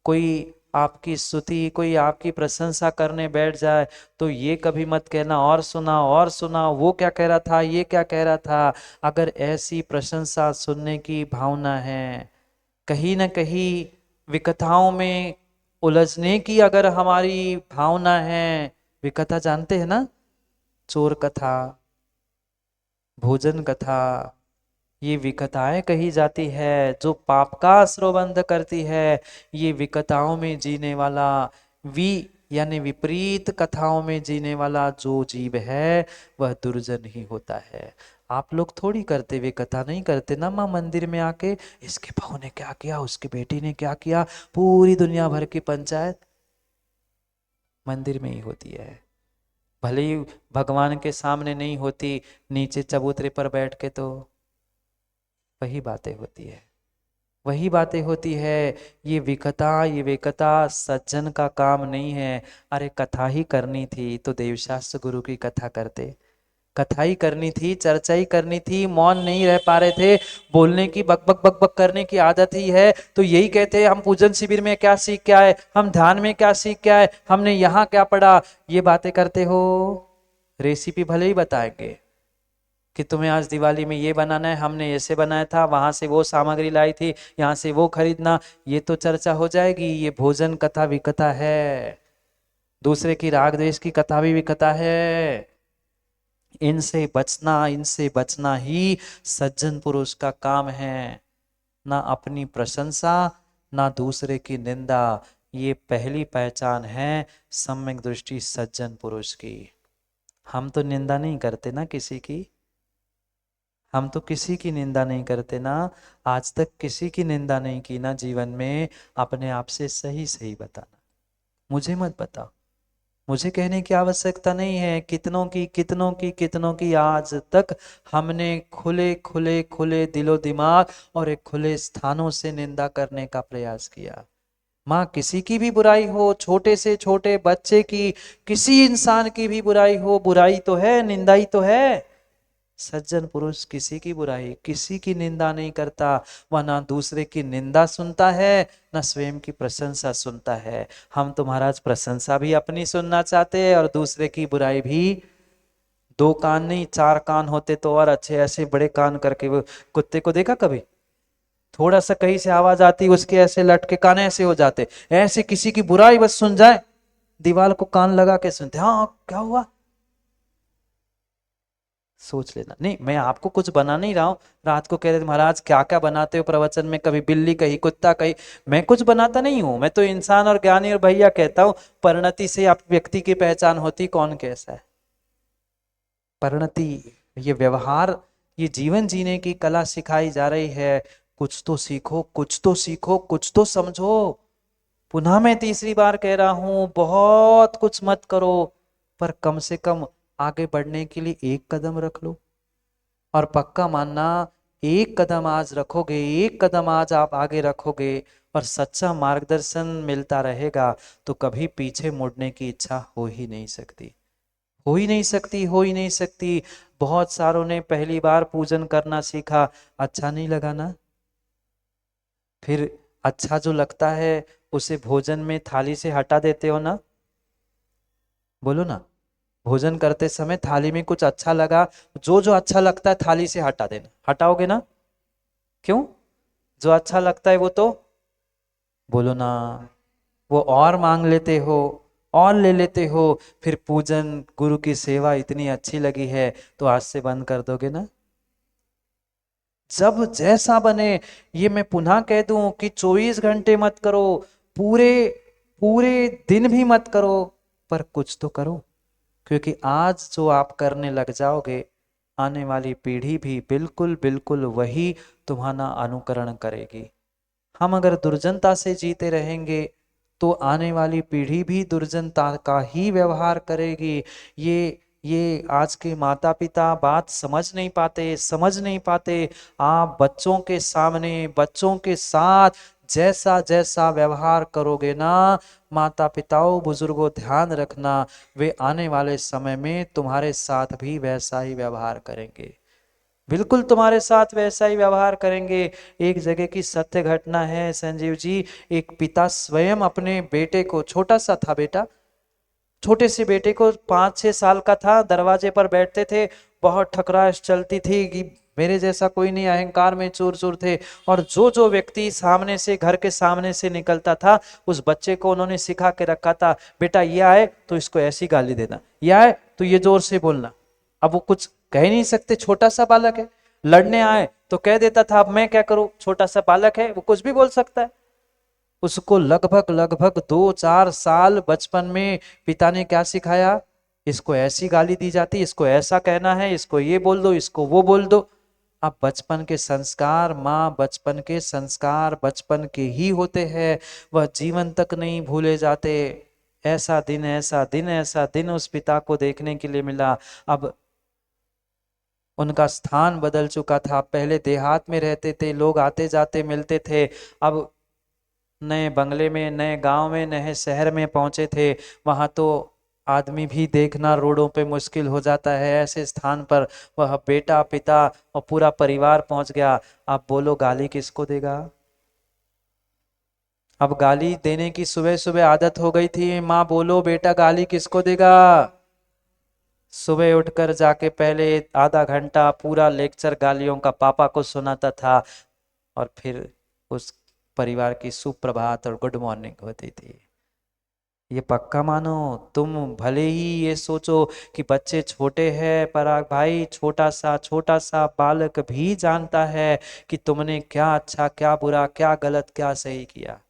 Speaker 1: कोई आपकी स्तुति, कोई आपकी प्रशंसा करने बैठ जाए तो ये कभी मत कहना और सुना और सुना, वो क्या कह रहा था, ये क्या कह रहा था। अगर ऐसी प्रशंसा सुनने की भावना है, कहीं ना कहीं विकथाओं में उलझने की अगर हमारी भावना है, विकथा जानते हैं ना, चोर कथा, भोजन कथा, ये विकताएं कही जाती है जो पाप का आश्रय करती है। ये विकताओं में जीने वाला, यानी विपरीत कथाओं में जीने वाला जो जीव है वह दुर्जन ही होता है। आप लोग थोड़ी करते, वे कथा नहीं करते ना माँ मंदिर में आके, इसके बहू ने क्या किया, उसकी बेटी ने क्या किया, पूरी दुनिया भर की पंचायत मंदिर में ही होती है। भले ही भगवान के सामने नहीं होती, नीचे चबूतरे पर बैठ के तो वही बातें होती है, वही बातें होती है। ये विकता, ये विकता सज्जन का काम नहीं है। अरे कथा ही करनी थी तो देवशास्त्र गुरु की कथा करते, कथा ही करनी थी, चर्चा ही करनी थी, मौन नहीं रह पा रहे थे, बोलने की, बक बक बक बक करने की आदत ही है। तो यही कहते हैं हम पूजन शिविर में क्या सीख के आए, हम ध्यान में क्या सीख के आए, हमने यहाँ क्या पढ़ा, ये बातें करते हो। रेसिपी भले ही बताएंगे कि तुम्हें आज दिवाली में ये बनाना है, हमने ऐसे बनाया था, वहां से वो सामग्री लाई थी, यहाँ से वो खरीदना, ये तो चर्चा हो जाएगी। ये भोजन कथा विकथा है, दूसरे की राग द्वेष की कथा भी विकथा है। इनसे बचना ही सज्जन पुरुष का काम है। ना अपनी प्रशंसा, ना दूसरे की निंदा, ये पहली पहचान है सम्यक दृष्टि सज्जन पुरुष की। हम तो निंदा नहीं करते ना किसी की, हम तो किसी की निंदा नहीं करते ना, आज तक किसी की निंदा नहीं की ना जीवन में। अपने आप से सही सही बताना, मुझे मत बता, मुझे कहने की आवश्यकता नहीं है। कितनों की कितनों की कितनों की आज तक हमने खुले खुले खुले दिलो दिमाग और एक खुले स्थानों से निंदा करने का प्रयास किया। माँ किसी की भी बुराई हो, छोटे से छोटे बच्चे की, किसी इंसान की भी बुराई हो, बुराई तो है, निंदा ही तो है। सज्जन पुरुष किसी की बुराई, किसी की निंदा नहीं करता, वह ना दूसरे की निंदा सुनता है, ना स्वयं की प्रशंसा सुनता है। हम तो महाराज प्रशंसा भी अपनी सुनना चाहते हैं और दूसरे की बुराई भी। दो कान नहीं, चार कान होते तो और अच्छे, ऐसे बड़े कान करके। वो कुत्ते को देखा कभी, थोड़ा सा कहीं से आवाज आती उसके ऐसे लटके कान ऐसे हो जाते, ऐसे किसी की बुराई बस सुन जाए दीवार को कान लगा के सुनते, हाँ क्या हुआ, सोच लेना। नहीं, मैं आपको कुछ बना नहीं रहा हूं। रात को कह रहे थे महाराज क्या क्या बनाते हो प्रवचन में, कभी बिल्ली कही, कुत्ता कही, मैं कुछ बनाता नहीं हूं। मैं तो इंसान और ज्ञानी और भैया कहता हूं। परिणति से आप व्यक्ति की पहचान होती कौन कैसा है। परिणति, ये व्यवहार, ये जीवन जीने की कला सिखाई जा रही है। कुछ तो सीखो, कुछ तो सीखो, कुछ तो समझो। पुनः मैं तीसरी बार कह रहा हूं, बहुत कुछ मत करो, पर कम से कम आगे बढ़ने के लिए एक कदम रख लो। और पक्का मानना, एक कदम आज रखोगे, एक कदम आज आप आगे रखोगे और सच्चा मार्गदर्शन मिलता रहेगा, तो कभी पीछे मुड़ने की इच्छा हो ही नहीं सकती, हो ही नहीं सकती, हो ही नहीं सकती। बहुत सारों ने पहली बार पूजन करना सीखा, अच्छा नहीं लगा ना, फिर अच्छा जो लगता है उसे भोजन में थाली से हटा देते हो ना, बोलो ना। भोजन करते समय थाली में कुछ अच्छा लगा, जो जो अच्छा लगता है थाली से हटा देना, हटाओगे ना, क्यों, जो अच्छा लगता है वो तो, बोलो ना, वो और मांग लेते हो, और ले लेते हो। फिर पूजन गुरु की सेवा इतनी अच्छी लगी है तो आज से बंद कर दोगे ना। जब जैसा बने, ये मैं पुनः कह दूं कि 24 घंटे मत करो, पूरे पूरे दिन भी मत करो, पर कुछ तो करो। क्योंकि आज जो आप करने लग जाओगे, आने वाली पीढ़ी भी बिल्कुल बिल्कुल वही तुम्हारा अनुकरण करेगी। हम अगर दुर्जनता से जीते रहेंगे तो आने वाली पीढ़ी भी दुर्जनता का ही व्यवहार करेगी। ये आज के माता पिता बात समझ नहीं पाते, समझ नहीं पाते। आप बच्चों के सामने, बच्चों के साथ जैसा जैसा व्यवहार करोगे ना, माता पिताओं बुजुर्गों ध्यान रखना, वे आने वाले समय में तुम्हारे साथ भी वैसा ही व्यवहार करेंगे, बिल्कुल तुम्हारे साथ वैसा ही व्यवहार करेंगे। एक जगह की सत्य घटना है संजीव जी। एक पिता स्वयं अपने बेटे को, छोटा सा था बेटा, छोटे से बेटे को, 5-6 साल का था, दरवाजे पर बैठते थे, बहुत ठकराश चलती थी कि मेरे जैसा कोई नहीं, अहंकार में चूर चूर थे। और जो जो व्यक्ति सामने से, घर के सामने से निकलता था, उस बच्चे को उन्होंने सिखा के रखा था, बेटा ये आए तो इसको ऐसी गाली देना, ये आए तो ये जोर से बोलना, अब वो कुछ कह नहीं सकते, छोटा सा बालक है। लड़ने आए तो कह देता था अब मैं क्या करूं, छोटा सा बालक है, वो कुछ भी बोल सकता है। उसको लगभग लगभग 2-4 साल बचपन में पिता ने क्या सिखाया, इसको ऐसी गाली दी जाती, इसको ऐसा कहना है, इसको ये बोल दो, इसको वो बोल दो। अब बचपन के संस्कार, माँ बचपन के संस्कार बचपन के ही होते हैं, वह जीवन तक नहीं भूले जाते। ऐसा दिन ऐसा दिन ऐसा दिन उस पिता को देखने के लिए मिला। अब उनका स्थान बदल चुका था, पहले देहात में रहते थे, लोग आते जाते मिलते थे। अब नए बंगले में, नए गांव में, नए शहर में पहुंचे थे, वहां तो आदमी भी देखना रोडों पे मुश्किल हो जाता है। ऐसे स्थान पर वह बेटा, पिता और पूरा परिवार पहुंच गया। अब बोलो गाली किसको देगा। अब गाली देने की सुबह सुबह आदत हो गई थी, माँ बोलो बेटा गाली किसको देगा। सुबह उठकर जाके पहले आधा घंटा पूरा लेक्चर गालियों का पापा को सुनाता था, और फिर उस परिवार की सुप्रभात और गुड मॉर्निंग होती थी। ये पक्का मानो, तुम भले ही ये सोचो कि बच्चे छोटे हैं, पर भाई छोटा सा बालक भी जानता है कि तुमने क्या अच्छा क्या बुरा, क्या गलत क्या सही किया।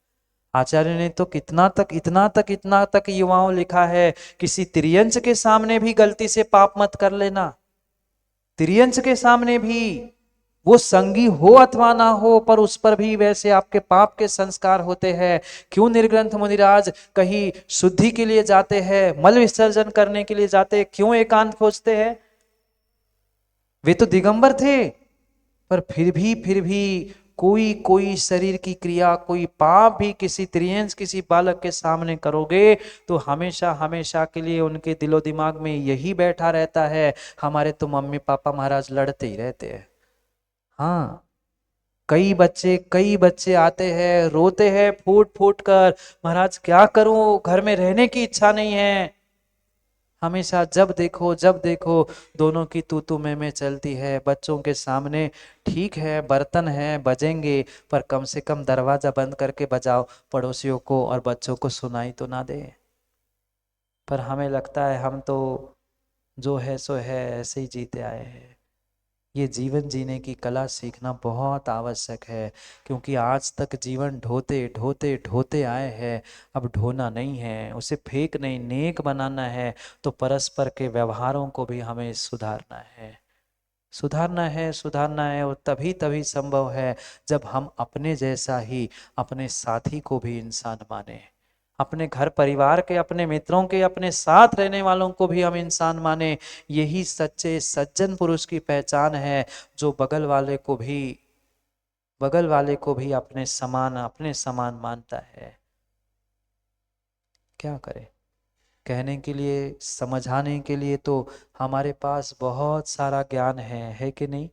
Speaker 1: आचार्य ने तो इतना तक युवाओं लिखा है, किसी त्रियंच के सामने भी गलती से पाप मत कर लेना। त्रियंच के सामने भी, वो संगी हो अथवा ना हो, पर उस पर भी वैसे आपके पाप के संस्कार होते हैं। क्यों निर्ग्रंथ मुनिराज कहीं शुद्धि के लिए जाते हैं, मल विसर्जन करने के लिए जाते हैं, क्यों एकांत खोजते हैं। वे तो दिगंबर थे, पर फिर भी कोई कोई शरीर की क्रिया, कोई पाप भी किसी त्रियंश किसी बालक के सामने करोगे तो हमेशा हमेशा के लिए उनके दिलो दिमाग में यही बैठा रहता है, हमारे तो मम्मी पापा महाराज लड़ते ही रहते हैं। हाँ, कई बच्चे आते हैं, रोते हैं फूट फूट कर, महाराज क्या करूं, घर में रहने की इच्छा नहीं है। हमेशा जब देखो दोनों की तू मैं चलती है बच्चों के सामने। ठीक है बर्तन है बजेंगे, पर कम से कम दरवाजा बंद करके बजाओ, पड़ोसियों को और बच्चों को सुनाई तो ना दे। पर हमें लगता है हम तो जो है सो है, ऐसे ही जीते आए हैं। ये जीवन जीने की कला सीखना बहुत आवश्यक है, क्योंकि आज तक जीवन ढोते ढोते ढोते आए हैं। अब ढोना नहीं है, उसे फेंक नहीं, नेक बनाना है। तो परस्पर के व्यवहारों को भी हमें सुधारना है, सुधारना है। और तभी तभी संभव है जब हम अपने जैसा ही अपने साथी को भी इंसान माने, अपने घर परिवार के, अपने मित्रों के, अपने साथ रहने वालों को भी हम इंसान माने। यही सच्चे सज्जन पुरुष की पहचान है, जो बगल वाले को भी अपने समान मानता है। क्या करें, कहने के लिए, समझाने के लिए तो हमारे पास बहुत सारा ज्ञान है कि नहीं।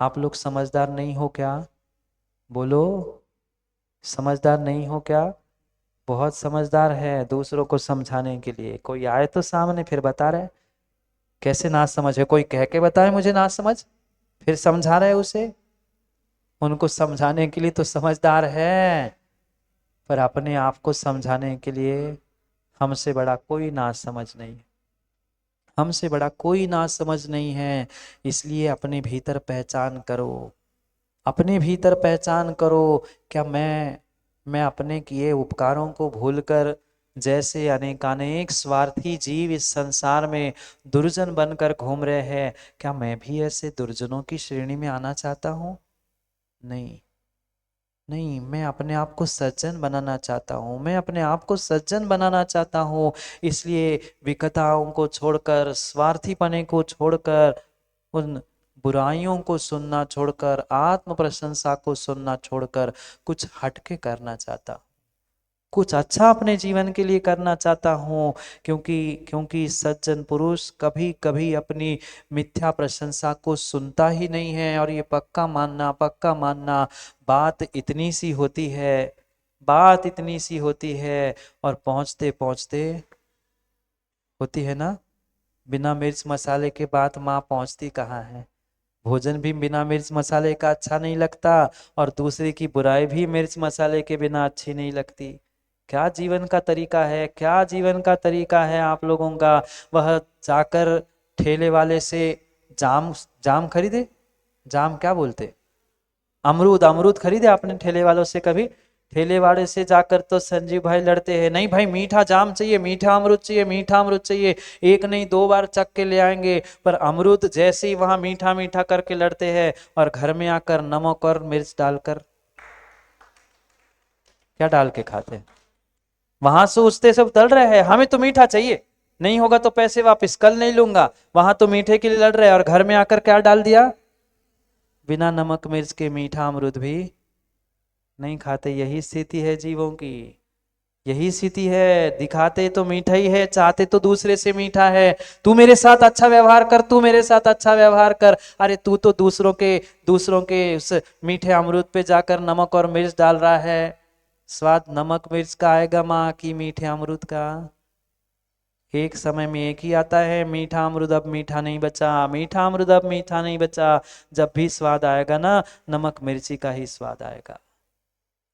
Speaker 1: आप लोग समझदार नहीं हो क्या, बोलो, समझदार नहीं हो क्या। बहुत समझदार है दूसरों को समझाने के लिए। कोई आए तो सामने फिर बता रहे कैसे ना समझ है, कोई कह के बताए मुझे ना समझ, फिर समझा रहे उसे। उनको समझाने के लिए तो समझदार है, पर अपने आप को समझाने के लिए हमसे बड़ा कोई ना समझ नहीं, हमसे बड़ा कोई ना समझ नहीं है। इसलिए अपने भीतर पहचान करो, अपने भीतर पहचान करो। क्या मैं अपने किए उपकारों को भूलकर, जैसे अनेकानेक स्वार्थी जीव इस संसार में दुर्जन बनकर घूम रहे हैं, क्या मैं भी ऐसे दुर्जनों की श्रेणी में आना चाहता हूँ। नहीं, नहीं, मैं अपने आप को सज्जन बनाना चाहता हूँ, मैं अपने आप को सज्जन बनाना चाहता हूँ। इसलिए विकताओं को छोड़कर, स्वार्थीपने को छोड़कर, उन बुराइयों को सुनना छोड़कर, आत्म प्रशंसा को सुनना छोड़कर कुछ हटके करना चाहता हूँ, कुछ अच्छा अपने जीवन के लिए करना चाहता हूँ। क्योंकि क्योंकि सज्जन पुरुष कभी कभी अपनी मिथ्या प्रशंसा को सुनता ही नहीं है। और ये पक्का मानना, बात इतनी सी होती है, बात इतनी सी होती है, और पहुंचते पहुंचते होती है ना, बिना मिर्च मसाले के बाद माँ पहुंचती कहाँ है। भोजन भी बिना मिर्च मसाले का अच्छा नहीं लगता, और दूसरे की बुराई भी मिर्च मसाले के बिना अच्छी नहीं लगती। क्या जीवन का तरीका है, क्या जीवन का तरीका है आप लोगों का। वह जाकर ठेले वाले से जाम जाम खरीदे, जाम क्या बोलते, अमरूद, अमरूद खरीदे आपने ठेले वालों से कभी? ठेले वाले से जाकर तो संजीव भाई लड़ते हैं, नहीं भाई मीठा जाम चाहिए, मीठा अमरूद चाहिए, मीठा अमरूद चाहिए, एक नहीं दो बार चख के ले आएंगे। पर अमरूद जैसे ही वहां मीठा मीठा करके लड़ते हैं और घर में आकर नमक और मिर्च डालकर क्या डाल के खाते हैं? वहां सोचते सब तल रहे हैं, हमें तो मीठा चाहिए, नहीं होगा तो पैसे वापस, कल नहीं लूंगा। वहां तो मीठे के लिए लड़ रहे हैं और घर में आकर क्या डाल दिया? बिना नमक मिर्च के मीठा अमरूद भी नहीं खाते। यही स्थिति है जीवों की, यही स्थिति है। दिखाते तो मीठा ही है, चाहते तो दूसरे से मीठा है। तू मेरे साथ अच्छा व्यवहार कर, तू मेरे साथ अच्छा व्यवहार कर, अरे तू तो दूसरों के उस मीठे अमरूद पे जाकर नमक और मिर्च डाल रहा है। स्वाद नमक मिर्च का आएगा माँ की मीठे अमरूद का? एक समय में एक ही आता है, मीठा अमरूद अब मीठा नहीं बचा, मीठा अमरूद अब मीठा नहीं बचा। जब भी स्वाद आएगा ना, नमक मिर्ची का ही स्वाद आएगा।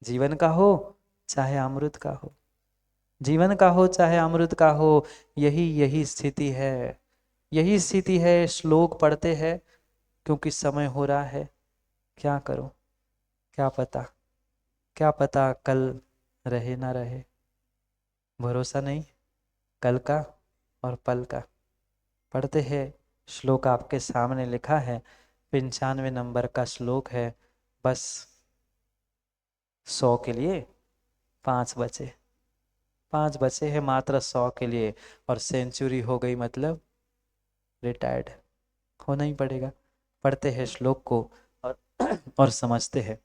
Speaker 1: जीवन का हो चाहे अमृत का हो, जीवन का हो चाहे अमृत का हो, यही यही स्थिति है, यही स्थिति है। श्लोक पढ़ते हैं क्योंकि समय हो रहा है। क्या करो, क्या पता, क्या पता कल रहे ना रहे, भरोसा नहीं कल का और पल का। पढ़ते हैं, श्लोक आपके सामने लिखा है, 95 नंबर का श्लोक है। बस 100 के लिए 5 बचे, 5 बचे हैं मात्र 100 के लिए, और सेंचुरी हो गई मतलब रिटायर्ड होना ही पड़ेगा। पढ़ते हैं श्लोक को और और समझते हैं।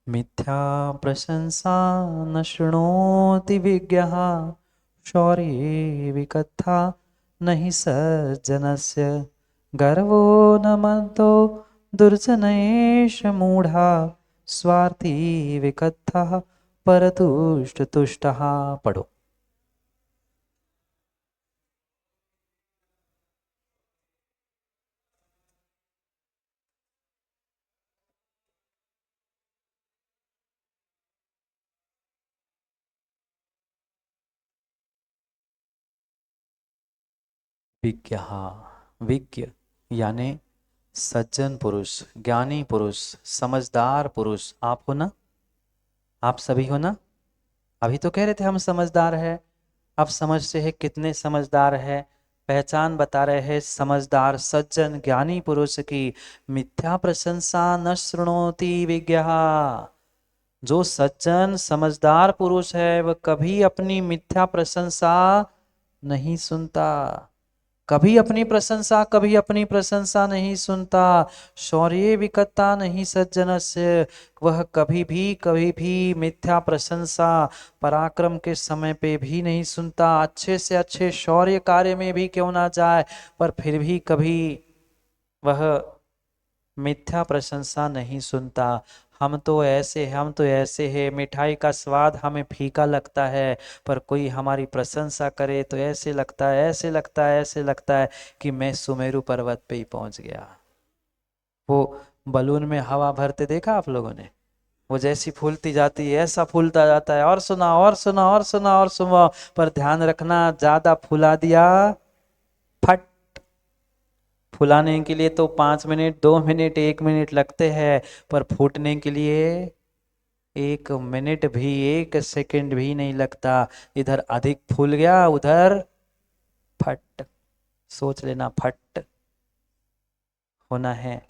Speaker 1: मिथ्या प्रशंसा न शृणोति विज्ञः, शौर्ये विकथा नहि सज्जनस्य, गर्वो न मदो दुर्जनेश मूढ़ा, स्वार्थी विकथा परतुष्ट तुष्टः। पढ़ो। विज्ञ, विज्ञ यानी सज्जन पुरुष, ज्ञानी पुरुष, समझदार पुरुष। आप हो ना, आप सभी हो ना? अभी तो कह रहे थे हम समझदार है, अब समझते हैं कितने समझदार है। पहचान बता रहे हैं समझदार सज्जन ज्ञानी पुरुष की। मिथ्या प्रशंसा न शृणोति विज्ञ, जो सज्जन समझदार पुरुष है वह कभी अपनी मिथ्या प्रशंसा नहीं सुनता, कभी अपनी प्रशंसा, कभी अपनी प्रशंसा नहीं सुनता। शौर्य विकता नहीं सज्जनस्य, वह कभी भी मिथ्या प्रशंसा पराक्रम के समय पे भी नहीं सुनता। अच्छे से अच्छे शौर्य कार्य में भी क्यों ना जाए, पर फिर भी कभी वह मिथ्या प्रशंसा नहीं सुनता। हम तो ऐसे हैं, हम तो ऐसे हैं, मिठाई का स्वाद हमें फीका लगता है, पर कोई हमारी प्रशंसा करे तो ऐसे लगता है, ऐसे लगता है, ऐसे लगता है कि मैं सुमेरु पर्वत पे ही पहुंच गया। वो बलून में हवा भरते देखा आप लोगों ने? वो जैसी फूलती जाती है ऐसा फूलता जाता है, और सुना और सुना और सुना और सुना, पर ध्यान रखना ज्यादा फुला दिया फट। फुलाने के लिए तो 5 मिनट, 2 मिनट, 1 मिनट लगते हैं, पर फूटने के लिए 1 मिनट भी, 1 सेकंड भी नहीं लगता। इधर अधिक फूल गया, उधर फट। सोच लेना, फट होना है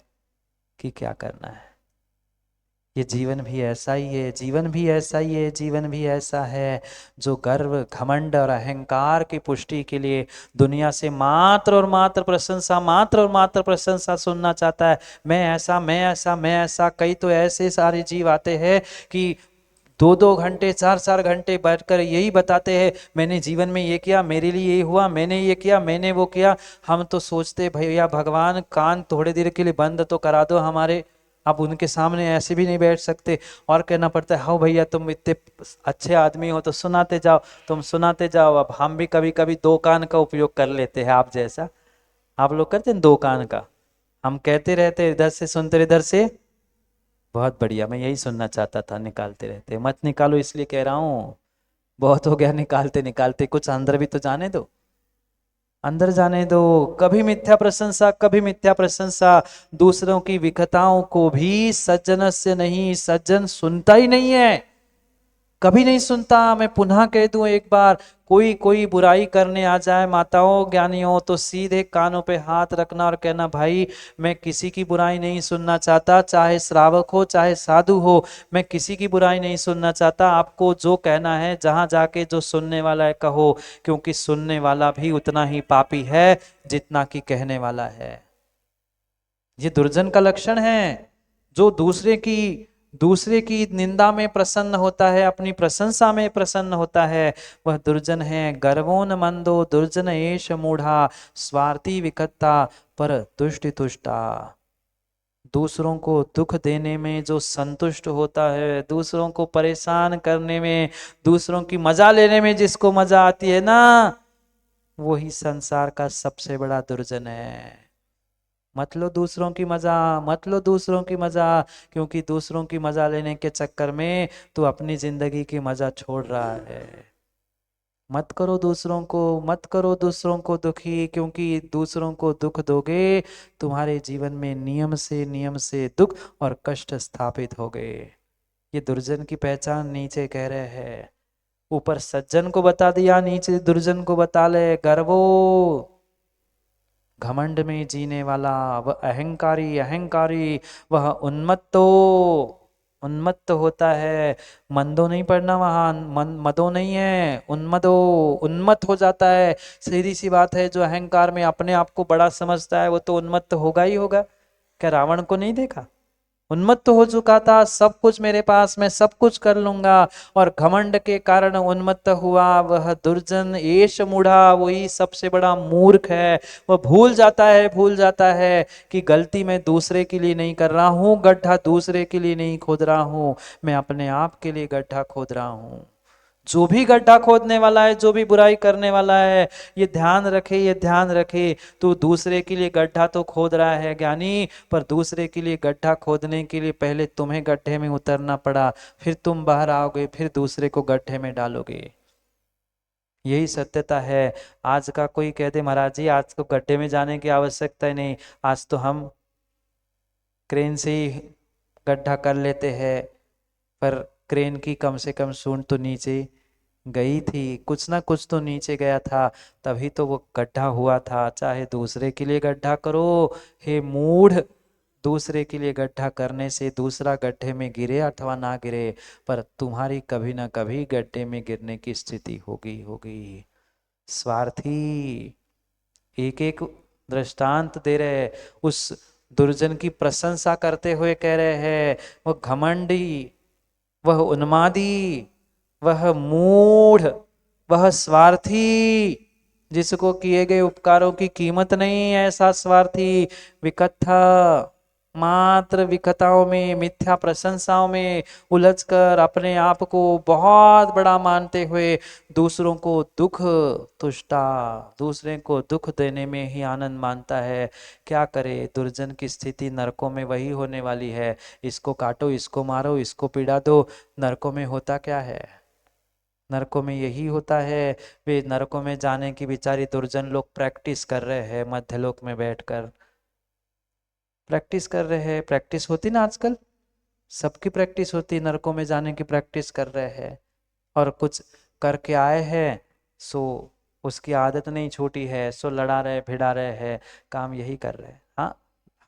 Speaker 1: कि क्या करना है। ये जीवन भी ऐसा ही है, जीवन भी ऐसा ही है, जीवन भी ऐसा है। जो गर्व, घमंड और अहंकार की पुष्टि के लिए दुनिया से मात्र और मात्र प्रशंसा, मात्र और मात्र प्रशंसा सुनना चाहता है। मैं ऐसा, मैं ऐसा, मैं ऐसा। कई तो ऐसे सारे जीव आते हैं कि 2-2 घंटे, 4-4 घंटे बैठकर यही बताते हैं, मैंने जीवन में ये किया, मेरे लिए ये हुआ, मैंने ये किया, मैंने वो किया। हम तो सोचते भैया भगवान कान थोड़े देर के लिए बंद तो करा दो हमारे, अब उनके सामने ऐसे भी नहीं बैठ सकते। और कहना पड़ता है, हाँ भैया तुम इतने अच्छे आदमी हो तो सुनाते जाओ, तुम सुनाते जाओ। अब हम भी कभी कभी 2 कान का उपयोग कर लेते हैं, आप जैसा। आप लोग करते हैं 2 कान का, हम कहते रहते इधर से सुनते इधर से। बहुत बढ़िया, मैं यही सुनना चाहता था। निकालते रहते, मत निकालो इसलिए कह रहा हूँ, बहुत हो गया निकालते निकालते, कुछ अंदर भी तो जाने दो। अंदर जाने दो। कभी मिथ्या प्रशंसा, कभी मिथ्या प्रशंसा। दूसरों की विखताओं को भी सज्जन से नहीं, सज्जन सुनता ही नहीं है, कभी नहीं सुनता। मैं पुनः कह दूं एक बार, कोई कोई बुराई करने आ जाए माताओं ज्ञानियों, तो सीधे कानों पे हाथ रखना और कहना, भाई मैं किसी की बुराई नहीं सुनना चाहता, चाहे श्रावक हो चाहे साधु हो, मैं किसी की बुराई नहीं सुनना चाहता। आपको जो कहना है जहां जाके जो सुनने वाला है कहो, क्योंकि सुनने वाला भी उतना ही पापी है जितना कि कहने वाला है। ये दुर्जन का लक्षण है। जो दूसरे की निंदा में प्रसन्न होता है, अपनी प्रशंसा में प्रसन्न होता है, वह दुर्जन है। गर्वोन मंदो दुर्जन एष मूढ़ा, स्वार्थी विकत्ता पर तुष्टि तुष्टा। दूसरों को दुख देने में जो संतुष्ट होता है, दूसरों को परेशान करने में, दूसरों की मजा लेने में जिसको मजा आती है ना, वही संसार का सबसे बड़ा दुर्जन है। मत लो दूसरों की मजा, मत लो दूसरों की मजा, क्योंकि दूसरों की मजा लेने के चक्कर में तू अपनी जिंदगी की मजा छोड़ रहा है। मत करो दूसरों को, मत करो दूसरों को दुखी, क्योंकि दूसरों को दुख दोगे तुम्हारे जीवन में नियम से दुख और कष्ट स्थापित हो गए। ये दुर्जन की पहचान नीचे कह रहे हैं। ऊपर सज्जन को बता दिया, नीचे दुर्जन को बता ले। गर्वो, घमंड में जीने वाला, वह अहंकारी, अहंकारी, वह उन्मत्तो, उन्मत्त होता है। मंदो नहीं पढ़ना वहां, मदो नहीं है, उन्मदो, उन्मत्त हो जाता है। सीधी सी बात है, जो अहंकार में अपने आप को बड़ा समझता है वो तो उन्मत्त होगा ही होगा। क्या रावण को नहीं देखा? उन्मत्त हो चुका था, सब कुछ मेरे पास, मैं सब कुछ कर लूंगा, और घमंड के कारण उन्मत्त हुआ। वह दुर्जन एष मूढ़ा, वही सबसे बड़ा मूर्ख है। वह भूल जाता है कि गलती मैं दूसरे के लिए नहीं कर रहा हूं, गड्ढा दूसरे के लिए नहीं खोद रहा हूं, मैं अपने आप के लिए गड्ढा खोद रहा हूं। जो भी गड्ढा खोदने वाला है, जो भी बुराई करने वाला है, ये ध्यान रखे, ये ध्यान रखे, तो दूसरे के लिए गड्ढा तो खोद रहा है ज्ञानी, पर दूसरे के लिए गड्ढा खोदने के लिए पहले तुम्हें गड्ढे में उतरना पड़ा, फिर तुम बाहर आओगे, फिर दूसरे को गड्ढे में डालोगे। यही सत्यता है। आज का कोई कहते महाराज जी आज को गड्ढे में जाने की आवश्यकता ही नहीं, आज तो हम क्रेन से ही गड्ढा कर लेते हैं। पर क्रेन की कम से कम सूंड तो नीचे गई थी, कुछ ना कुछ तो नीचे गया था, तभी तो वो गड्ढा हुआ था। चाहे दूसरे के लिए गड्ढा करो, हे मूढ़, दूसरे के लिए गड्ढा करने से दूसरा गड्ढे में गिरे अथवा ना गिरे, पर तुम्हारी कभी ना कभी गड्ढे में गिरने की स्थिति होगी होगी। स्वार्थी, एक एक दृष्टांत दे रहे हैं। उस दुर्जन की प्रशंसा करते हुए कह रहे हैं, वह घमंडी, वह उन्मादी, वह मूढ़, वह स्वार्थी, जिसको किए गए उपकारों की कीमत नहीं, ऐसा स्वार्थी, विकथा, मात्र विकथाओं में, मिथ्या प्रशंसाओं में उलझकर अपने आप को बहुत बड़ा मानते हुए दूसरों को दुख तुष्टा, दूसरे को दुख देने में ही आनंद मानता है। क्या करे, दुर्जन की स्थिति नरकों में वही होने वाली है। इसको काटो, इसको मारो, इसको पीड़ा दो। नरकों में होता क्या है? नरकों में यही होता है। वे नरकों में जाने की बेचारी दुर्जन लोग प्रैक्टिस कर रहे हैं, मध्यलोक में बैठकर प्रैक्टिस कर रहे हैं। प्रैक्टिस होती ना आजकल, सबकी प्रैक्टिस होती, नरकों में जाने की प्रैक्टिस कर रहे हैं। और कुछ करके आए हैं, सो उसकी आदत नहीं छूटी है, सो लड़ा रहे भिड़ा रहे हैं, काम यही कर रहे हैं। हाँ,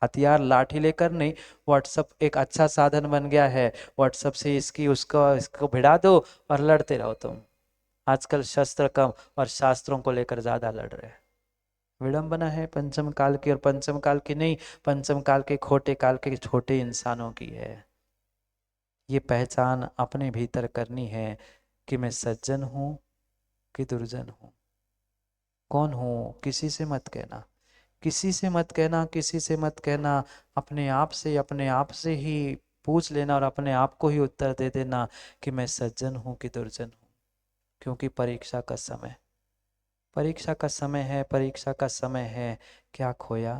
Speaker 1: हथियार लाठी लेकर नहीं, व्हाट्सअप एक अच्छा साधन बन गया है। व्हाट्सअप से इसकी उसको इसको भिड़ा दो और लड़ते रहो तुम। आजकल शस्त्र कम और शास्त्रों को लेकर ज्यादा लड़ रहे हैं। विडंबना है पंचम काल की, और पंचम काल की नहीं, पंचम काल के खोटे काल के छोटे इंसानों की है। ये पहचान अपने भीतर करनी है कि मैं सज्जन हूं कि दुर्जन हूं, कौन हूं। किसी से मत कहना, किसी से मत कहना, किसी से मत कहना। अपने आप से ही पूछ लेना और अपने आप को ही उत्तर दे देना कि मैं सज्जन हूं कि दुर्जन हूं। क्योंकि परीक्षा का समय, परीक्षा का समय है, परीक्षा का समय है। क्या खोया,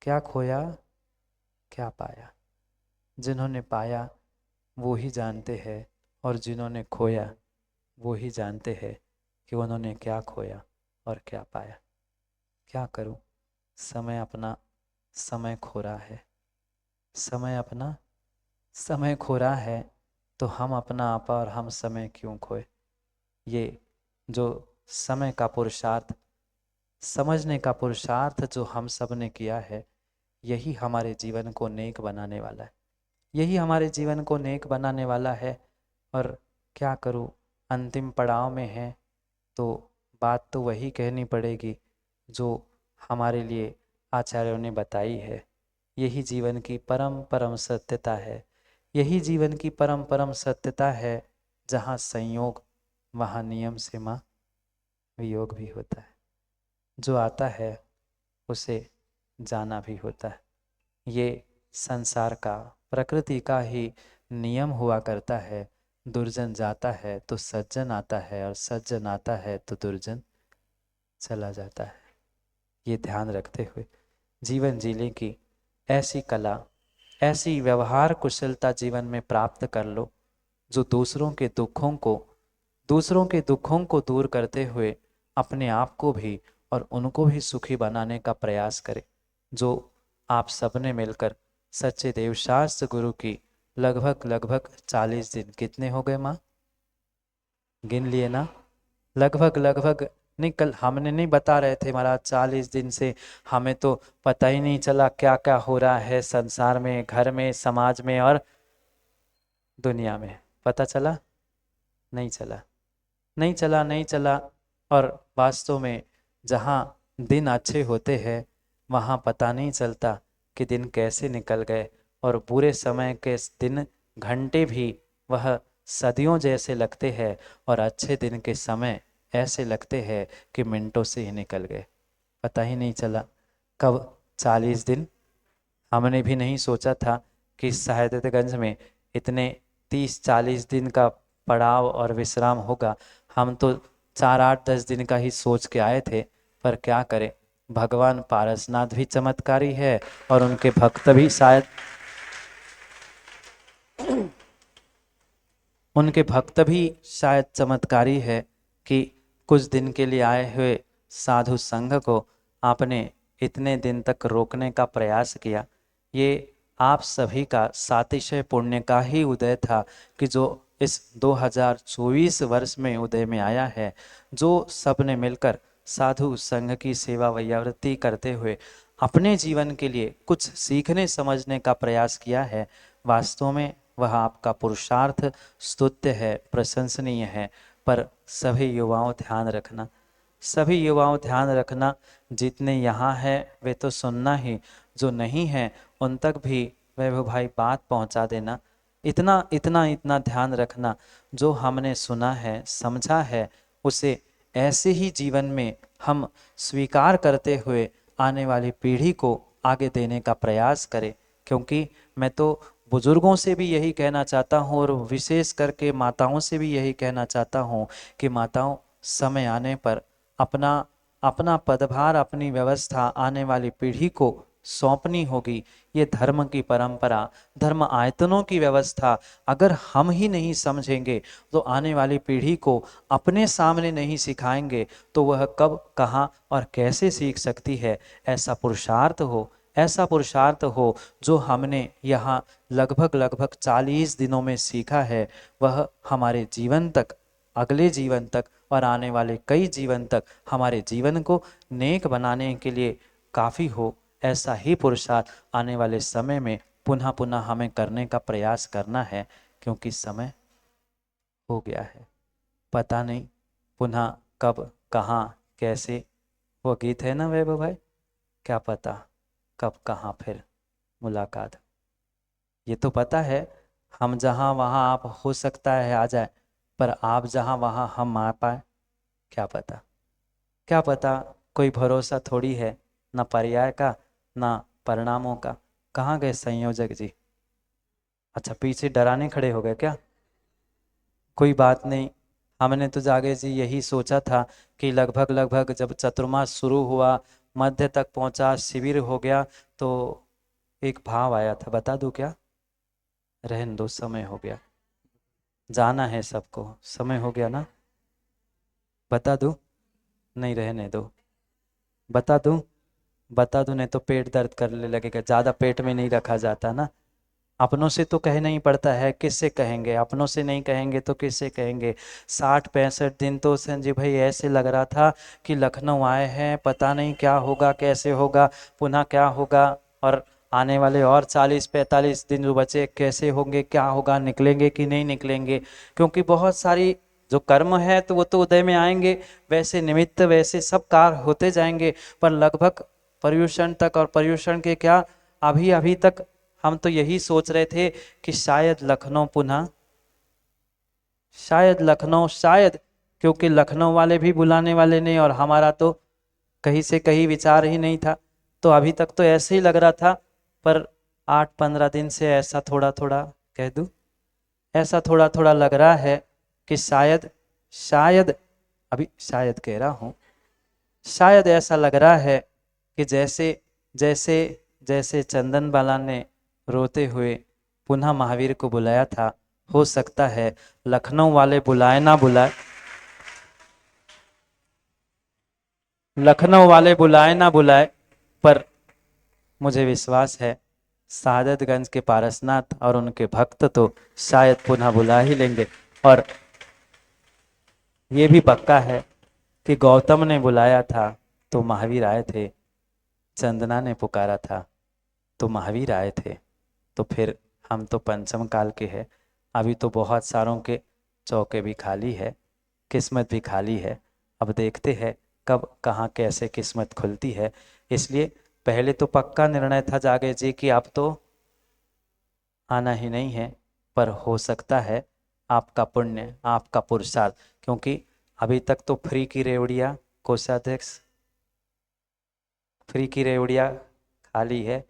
Speaker 1: क्या खोया, क्या पाया? जिन्होंने पाया वो ही जानते हैं, और जिन्होंने खोया वो ही जानते हैं कि उन्होंने क्या खोया। और क्या पाया। क्या करूं, समय अपना समय खो रहा है, समय अपना समय खो रहा है, तो हम अपना आपा और हम समय क्यों खोए। ये जो समय का पुरुषार्थ, समझने का पुरुषार्थ जो हम सब ने किया है, यही हमारे जीवन को नेक बनाने वाला है, यही हमारे जीवन को नेक बनाने वाला है। और क्या करूं, अंतिम पड़ाव में है, तो बात तो वही कहनी पड़ेगी जो हमारे लिए आचार्यों ने बताई है। यही जीवन की परम परम सत्यता है, यही जीवन की परम परम सत्यता है। जहाँ संयोग वहाँ नियम से माँ वियोग भी होता है। जो आता है उसे जाना भी होता है। ये संसार का, प्रकृति का ही नियम हुआ करता है। दुर्जन जाता है तो सज्जन आता है, और सज्जन आता है तो दुर्जन चला जाता है। ये ध्यान रखते हुए जीवन जीने की ऐसी कला, ऐसी व्यवहार कुशलता जीवन में प्राप्त कर लो, जो दूसरों के दुखों को दूर करते हुए अपने आप को भी और उनको भी सुखी बनाने का प्रयास करे। जो आप सबने मिलकर सच्चे देवशास्त्र गुरु की लगभग लगभग 40 दिन, कितने हो गए माँ, गिन लिए ना, लगभग लगभग, नहीं कल हमने नहीं बता रहे थे महाराज, 40 दिन से हमें तो पता ही नहीं चला क्या क्या हो रहा है संसार में, घर में, समाज में और दुनिया में। पता चला? नहीं चला, नहीं चला, नहीं चला। और वास्तव में जहाँ दिन अच्छे होते हैं वहाँ पता नहीं चलता कि दिन कैसे निकल गए, और बुरे समय के दिन, घंटे भी वह सदियों जैसे लगते हैं, और अच्छे दिन के समय ऐसे लगते हैं कि मिनटों से ही निकल गए, पता ही नहीं चला कब 40 दिन। हमने भी नहीं सोचा था कि साहित्यगंज में इतने 30-40 दिन का पड़ाव और विश्राम होगा। हम तो 4-8-10 दिन का ही सोच के आए थे, पर क्या करें, भगवान पारसनाथ भी चमत्कारी है और उनके भक्त भी शायद, उनके भक्त भी शायद चमत्कारी है कि कुछ दिन के लिए आए हुए साधु संघ को आपने इतने दिन तक रोकने का प्रयास किया। ये आप सभी का सातिशय पुण्य का ही उदय था कि जो इस 2024 वर्ष में उदय में आया है, जो सबने मिलकर साधु संघ की सेवा वैयावृत्ति करते हुए अपने जीवन के लिए कुछ सीखने समझने का प्रयास किया है। वास्तव में वह आपका पुरुषार्थ स्तुत्य है, प्रशंसनीय है। पर सभी युवाओं ध्यान रखना, सभी युवाओं ध्यान रखना, जितने यहाँ हैं वे तो सुनना ही, जो नहीं है उन तक भी वैभव भाई बात पहुँचा देना। इतना इतना इतना ध्यान रखना, जो हमने सुना है समझा है उसे ऐसे ही जीवन में हम स्वीकार करते हुए आने वाली पीढ़ी को आगे देने का प्रयास करें। क्योंकि मैं तो बुजुर्गों से भी यही कहना चाहता हूँ, और विशेष करके माताओं से भी यही कहना चाहता हूँ कि माताओं, समय आने पर अपना अपना पदभार, अपनी व्यवस्था आने वाली पीढ़ी को सौंपनी होगी। ये धर्म की परंपरा, धर्म आयतनों की व्यवस्था अगर हम ही नहीं समझेंगे, तो आने वाली पीढ़ी को अपने सामने नहीं सिखाएंगे, तो वह कब, कहाँ और कैसे सीख सकती है। ऐसा पुरुषार्थ हो, ऐसा पुरुषार्थ हो जो हमने यहाँ लगभग लगभग 40 दिनों में सीखा है, वह हमारे जीवन तक, अगले जीवन तक और आने वाले कई जीवन तक हमारे जीवन को नेक बनाने के लिए काफ़ी हो। ऐसा ही पुरुषार्थ आने वाले समय में पुनः पुनः हमें करने का प्रयास करना है, क्योंकि समय हो गया है। पता नहीं पुनः कब, कहाँ, कैसे, वो गीत है ना वैभव भाई, क्या पता कब कहाँ फिर मुलाकात। ये तो पता है हम जहाँ वहाँ आप हो सकता है आ जाए, पर आप जहाँ वहाँ हम आ पाए, क्या पता, क्या पता। कोई भरोसा थोड़ी है, ना पर्याय का ना परिणामों का। कहाँ गए संयोजक जी? अच्छा, पीछे डराने खड़े हो गए क्या? कोई बात नहीं, हमने तो जागे जी यही सोचा था कि लगभग लगभग जब चतुर्मास शुरू हुआ, मध्य तक पहुंचा, शिविर हो गया, तो एक भाव आया था, बता दूं क्या? रहने दो, समय हो गया, जाना है सबको, समय हो गया ना, बता दूं? नहीं रहने दो, बता दूं, बता दूं नहीं तो पेट दर्द करने लगेगा, ज़्यादा पेट में नहीं रखा जाता ना। अपनों से तो कहना ही पड़ता है, किससे कहेंगे, अपनों से नहीं कहेंगे तो किससे कहेंगे। 60-65 दिन तो संजय भाई ऐसे लग रहा था कि लखनऊ आए हैं, पता नहीं क्या होगा, कैसे होगा, पुनः क्या होगा, और आने वाले और 40-45 दिन जो बचे कैसे होंगे, क्या होगा, निकलेंगे कि नहीं निकलेंगे। क्योंकि बहुत सारी जो कर्म है तो वो तो उदय में आएंगे, वैसे निमित्त वैसे सब कार्य होते जाएंगे, पर लगभग पर्युषण तक, और पर्युषण के क्या, अभी अभी तक हम तो यही सोच रहे थे कि शायद लखनऊ पुनः, शायद लखनऊ, शायद, क्योंकि लखनऊ वाले भी बुलाने वाले नहीं और हमारा तो कहीं से कहीं विचार ही नहीं था। तो अभी तक तो ऐसे ही लग रहा था, पर 8-15 दिन से ऐसा थोड़ा थोड़ा, कह दूं, ऐसा थोड़ा थोड़ा लग रहा है कि शायद, शायद, अभी शायद कह रहा हूँ, शायद ऐसा लग रहा है कि जैसे जैसे जैसे चंदन बाला ने रोते हुए पुनः महावीर को बुलाया था, हो सकता है लखनऊ वाले बुलाए ना बुलाए, लखनऊ वाले बुलाए ना बुलाए, पर मुझे विश्वास है सादतगंज के पारसनाथ और उनके भक्त तो शायद पुनः बुला ही लेंगे। और ये भी पक्का है कि गौतम ने बुलाया था तो महावीर आए थे, चंदना ने पुकारा था तो महावीर आए थे। तो फिर हम तो पंचम काल के हैं, अभी तो बहुत सारों के चौके भी खाली है, किस्मत भी खाली है। अब देखते हैं कब कहाँ कैसे किस्मत खुलती है। इसलिए पहले तो पक्का निर्णय था जागे जी कि आप तो आना ही नहीं है, पर हो सकता है आपका पुण्य, आपका पुरुषार्थ, क्योंकि अभी तक तो फ्री की रेवड़िया, कोषाध्यक्ष, फ्री की रेवड़िया खाली है।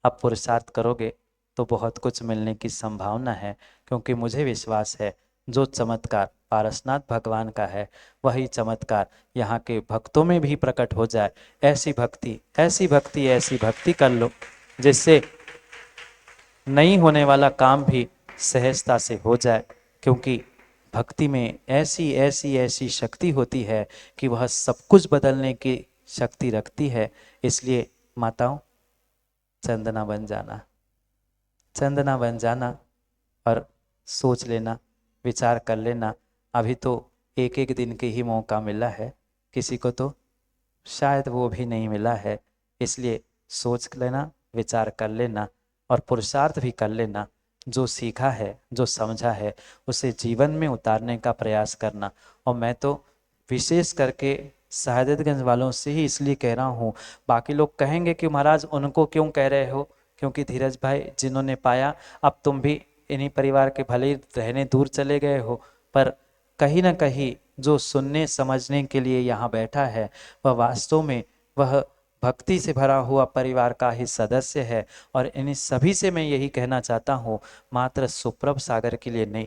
Speaker 1: अब पुरुषार्थ करोगे तो बहुत कुछ मिलने की संभावना है, क्योंकि मुझे विश्वास है जो चमत्कार पारसनाथ भगवान का है वही चमत्कार यहाँ के भक्तों में भी प्रकट हो जाए। ऐसी भक्ति, ऐसी भक्ति, ऐसी भक्ति कर लो जिससे नहीं होने वाला काम भी सहजता से हो जाए, क्योंकि भक्ति में ऐसी ऐसी ऐसी शक्ति होती है कि वह सब कुछ बदलने की शक्ति रखती है। इसलिए माताओं, चंदना बन जाना, चंदना बन जाना, और सोच लेना, विचार कर लेना। अभी तो एक एक दिन के ही मौका मिला है, किसी को तो शायद वो भी नहीं मिला है। इसलिए सोच लेना, विचार कर लेना, और पुरुषार्थ भी कर लेना। जो सीखा है, जो समझा है, उसे जीवन में उतारने का प्रयास करना। और मैं तो विशेष करके सादतगंज वालों से ही इसलिए कह रहा हूँ, बाकी लोग कहेंगे कि महाराज उनको क्यों कह रहे हो, क्योंकि धीरज भाई जिन्होंने पाया, अब तुम भी इन्हीं परिवार के भले ही रहने दूर चले गए हो, पर कहीं ना कहीं जो सुनने समझने के लिए यहाँ बैठा है वह वास्तव में वह भक्ति से भरा हुआ परिवार का ही सदस्य है। और इन सभी से मैं यही कहना चाहता हूँ, मात्र सुप्रभ सागर के लिए नहीं,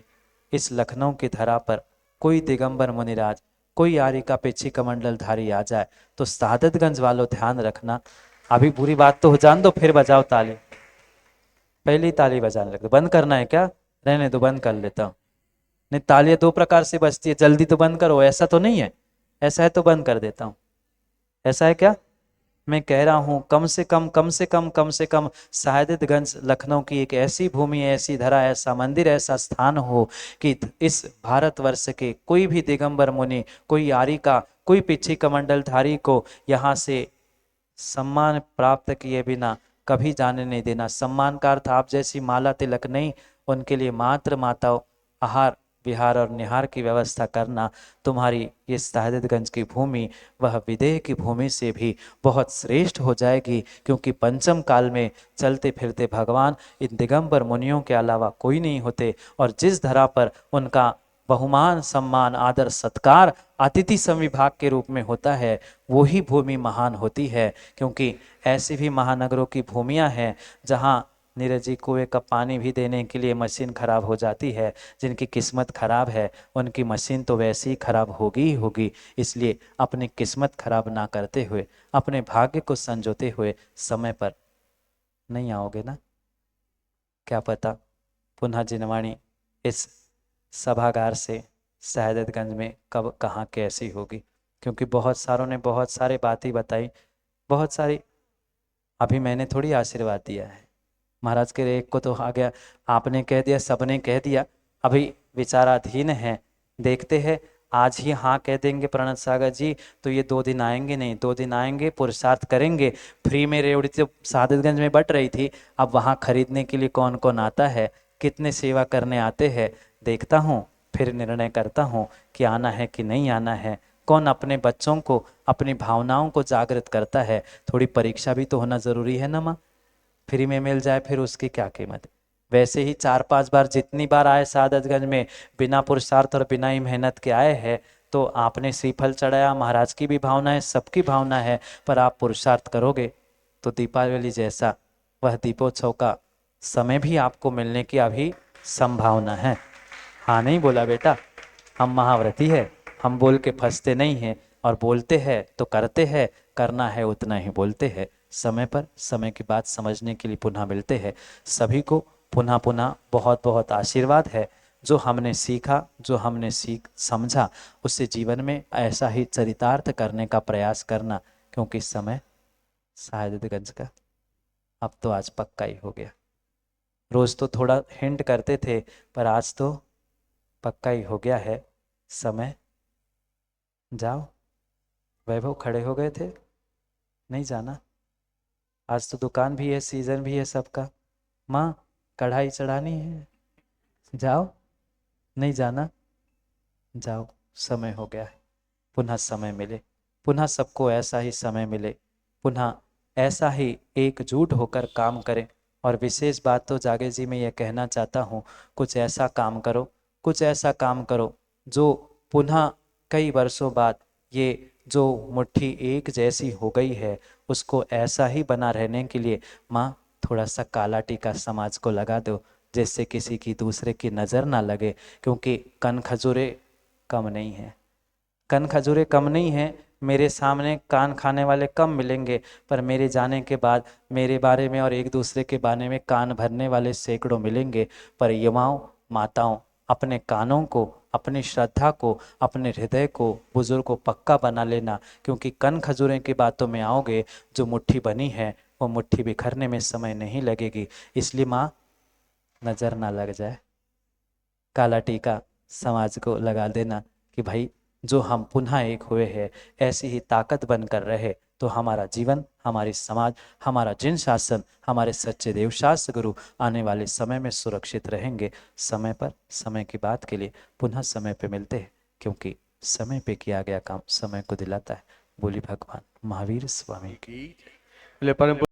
Speaker 1: इस लखनऊ की धरा पर कोई दिगंबर मुनिराज, कोई आर्य का पेची कमंडल धारी आ जाए तो सादतगंज वालों ध्यान रखना। अभी बुरी बात तो हो जान दो, फिर बजाओ ताली, पहली ताली बजाने लग दो। बंद करना है क्या? रहने दो, बंद कर लेता हूँ। नहीं, तालियां दो प्रकार से बजती है, जल्दी तो बंद करो, ऐसा तो नहीं है? ऐसा है तो बंद कर देता हूँ। ऐसा है क्या? मैं कह रहा हूँ कम से कम, कम से कम, कम से कम सादतगंज लखनऊ की एक ऐसी भूमि, ऐसी धरा, ऐसा मंदिर, ऐसा स्थान हो कि इस भारतवर्ष के कोई भी दिगंबर मुनि, कोई आर्य का, कोई पिछी कमंडलधारी को यहाँ से सम्मान प्राप्त किए बिना कभी जाने नहीं देना। सम्मान का अर्थ आप जैसी माला तिलक नहीं, उनके लिए मात्र माताओं आहार विहार और निहार की व्यवस्था करना। तुम्हारी ये सादतगंज की भूमि वह विदेह की भूमि से भी बहुत श्रेष्ठ हो जाएगी, क्योंकि पंचम काल में चलते फिरते भगवान इन दिगंबर मुनियों के अलावा कोई नहीं होते। और जिस धरा पर उनका बहुमान सम्मान आदर सत्कार अतिथि संविभाग के रूप में होता है, वो ही भूमि महान होती है। क्योंकि ऐसी भी महानगरों की भूमियां हैं जहां नीरज जी कुएं का पानी भी देने के लिए मशीन खराब हो जाती है। जिनकी किस्मत खराब है उनकी मशीन तो वैसे ही खराब होगी ही होगी। इसलिए अपनी किस्मत खराब ना करते हुए, अपने भाग्य को संजोते हुए समय पर नहीं आओगे ना, क्या पता पुनः जिनवाणी इस सभागार से सादतगंज में कब कहाँ कैसी होगी। क्योंकि बहुत सारों ने बहुत सारी बातें बताई, बहुत सारी। अभी मैंने थोड़ी आशीर्वाद दिया है, महाराज के एक को तो आ गया, आपने कह दिया, सबने कह दिया, अभी विचाराधीन है। देखते हैं, आज ही हाँ कह देंगे प्रणत सागर जी तो ये 2 दिन आएंगे, नहीं 2 दिन आएंगे, पुरुषार्थ करेंगे। फ्री में रेवड़ी तो सादतगंज में बट रही थी, अब वहाँ खरीदने के लिए कौन कौन आता है, कितने सेवा करने आते हैं, देखता हूँ, फिर निर्णय करता हूँ कि आना है कि नहीं आना है। कौन अपने बच्चों को, अपनी भावनाओं को जागृत करता है। थोड़ी परीक्षा भी तो होना ज़रूरी है ना माँ, फ्री में मिल जाए फिर उसकी क्या कीमत है। वैसे ही 4-5 बार जितनी बार आए सादतगंज में, बिना पुरुषार्थ और बिना ही मेहनत के आए हैं, तो आपने श्रीफल चढ़ाया, महाराज की भी भावना है, सबकी भावना है, पर आप पुरुषार्थ करोगे तो दीपावली जैसा वह दीपोत्सव का समय भी आपको मिलने की अभी संभावना है। हाँ नहीं बोला बेटा, हम महाव्रती है, हम बोल के फंसते नहीं हैं, और बोलते हैं तो करते हैं, करना है उतना ही बोलते हैं। समय पर समय की बात समझने के लिए पुनः मिलते हैं। सभी को पुनः पुनः बहुत बहुत आशीर्वाद है। जो हमने सीखा, जो हमने सीख समझा, उससे जीवन में ऐसा ही चरितार्थ करने का प्रयास करना, क्योंकि समय साहित्यगंज का अब तो आज पक्का ही हो गया। रोज तो थोड़ा हिंट करते थे, पर आज तो पक्का ही हो गया है। समय जाओ। वैभव खड़े हो गए थे, नहीं जाना, आज तो दुकान भी है, सीजन भी है सबका। माँ कढ़ाई चढ़ानी है, जाओ, नहीं जाना, जाओ, समय हो गया है। पुनः समय मिले, पुनः सबको ऐसा ही समय मिले, पुनः ऐसा ही एकजुट होकर काम करें। और विशेष बात तो जागे जी मैं ये कहना चाहता हूँ, कुछ ऐसा काम करो, कुछ ऐसा काम करो जो पुनः कई वर्षों बाद ये जो मुट्ठी एक जैसी हो गई है, उसको ऐसा ही बना रहने के लिए माँ थोड़ा सा काला टीका समाज को लगा दो, जिससे किसी की दूसरे की नज़र ना लगे। क्योंकि कन खजूरे कम नहीं है, कन खजूरे कम नहीं है, मेरे सामने कान खाने वाले कम मिलेंगे, पर मेरे जाने के बाद मेरे बारे में और एक दूसरे के बारे में कान भरने वाले सैकड़ों मिलेंगे। पर युवाओं, माताओं, अपने कानों को, अपनी श्रद्धा को, अपने हृदय को, बुजुर्ग को पक्का बना लेना। क्योंकि कन खजूरे की बातों में आओगे, जो मुट्ठी बनी है वो मुट्ठी बिखरने में समय नहीं लगेगी। इसलिए माँ नज़र ना लग जाए, काला टीका समाज को लगा देना कि भाई जो हम पुनः एक हुए हैं, ऐसी ही ताकत बनकर रहे, तो हमारा जीवन, हमारी समाज, हमारा जिन शासन, हमारे सच्चे देवशास्त्र गुरु आने वाले समय में सुरक्षित रहेंगे। समय पर समय की बात के लिए पुनः समय पे मिलते हैं, क्योंकि समय पे किया गया काम समय को दिलाता है। बोली भगवान महावीर स्वामी की।
Speaker 2: बोले परम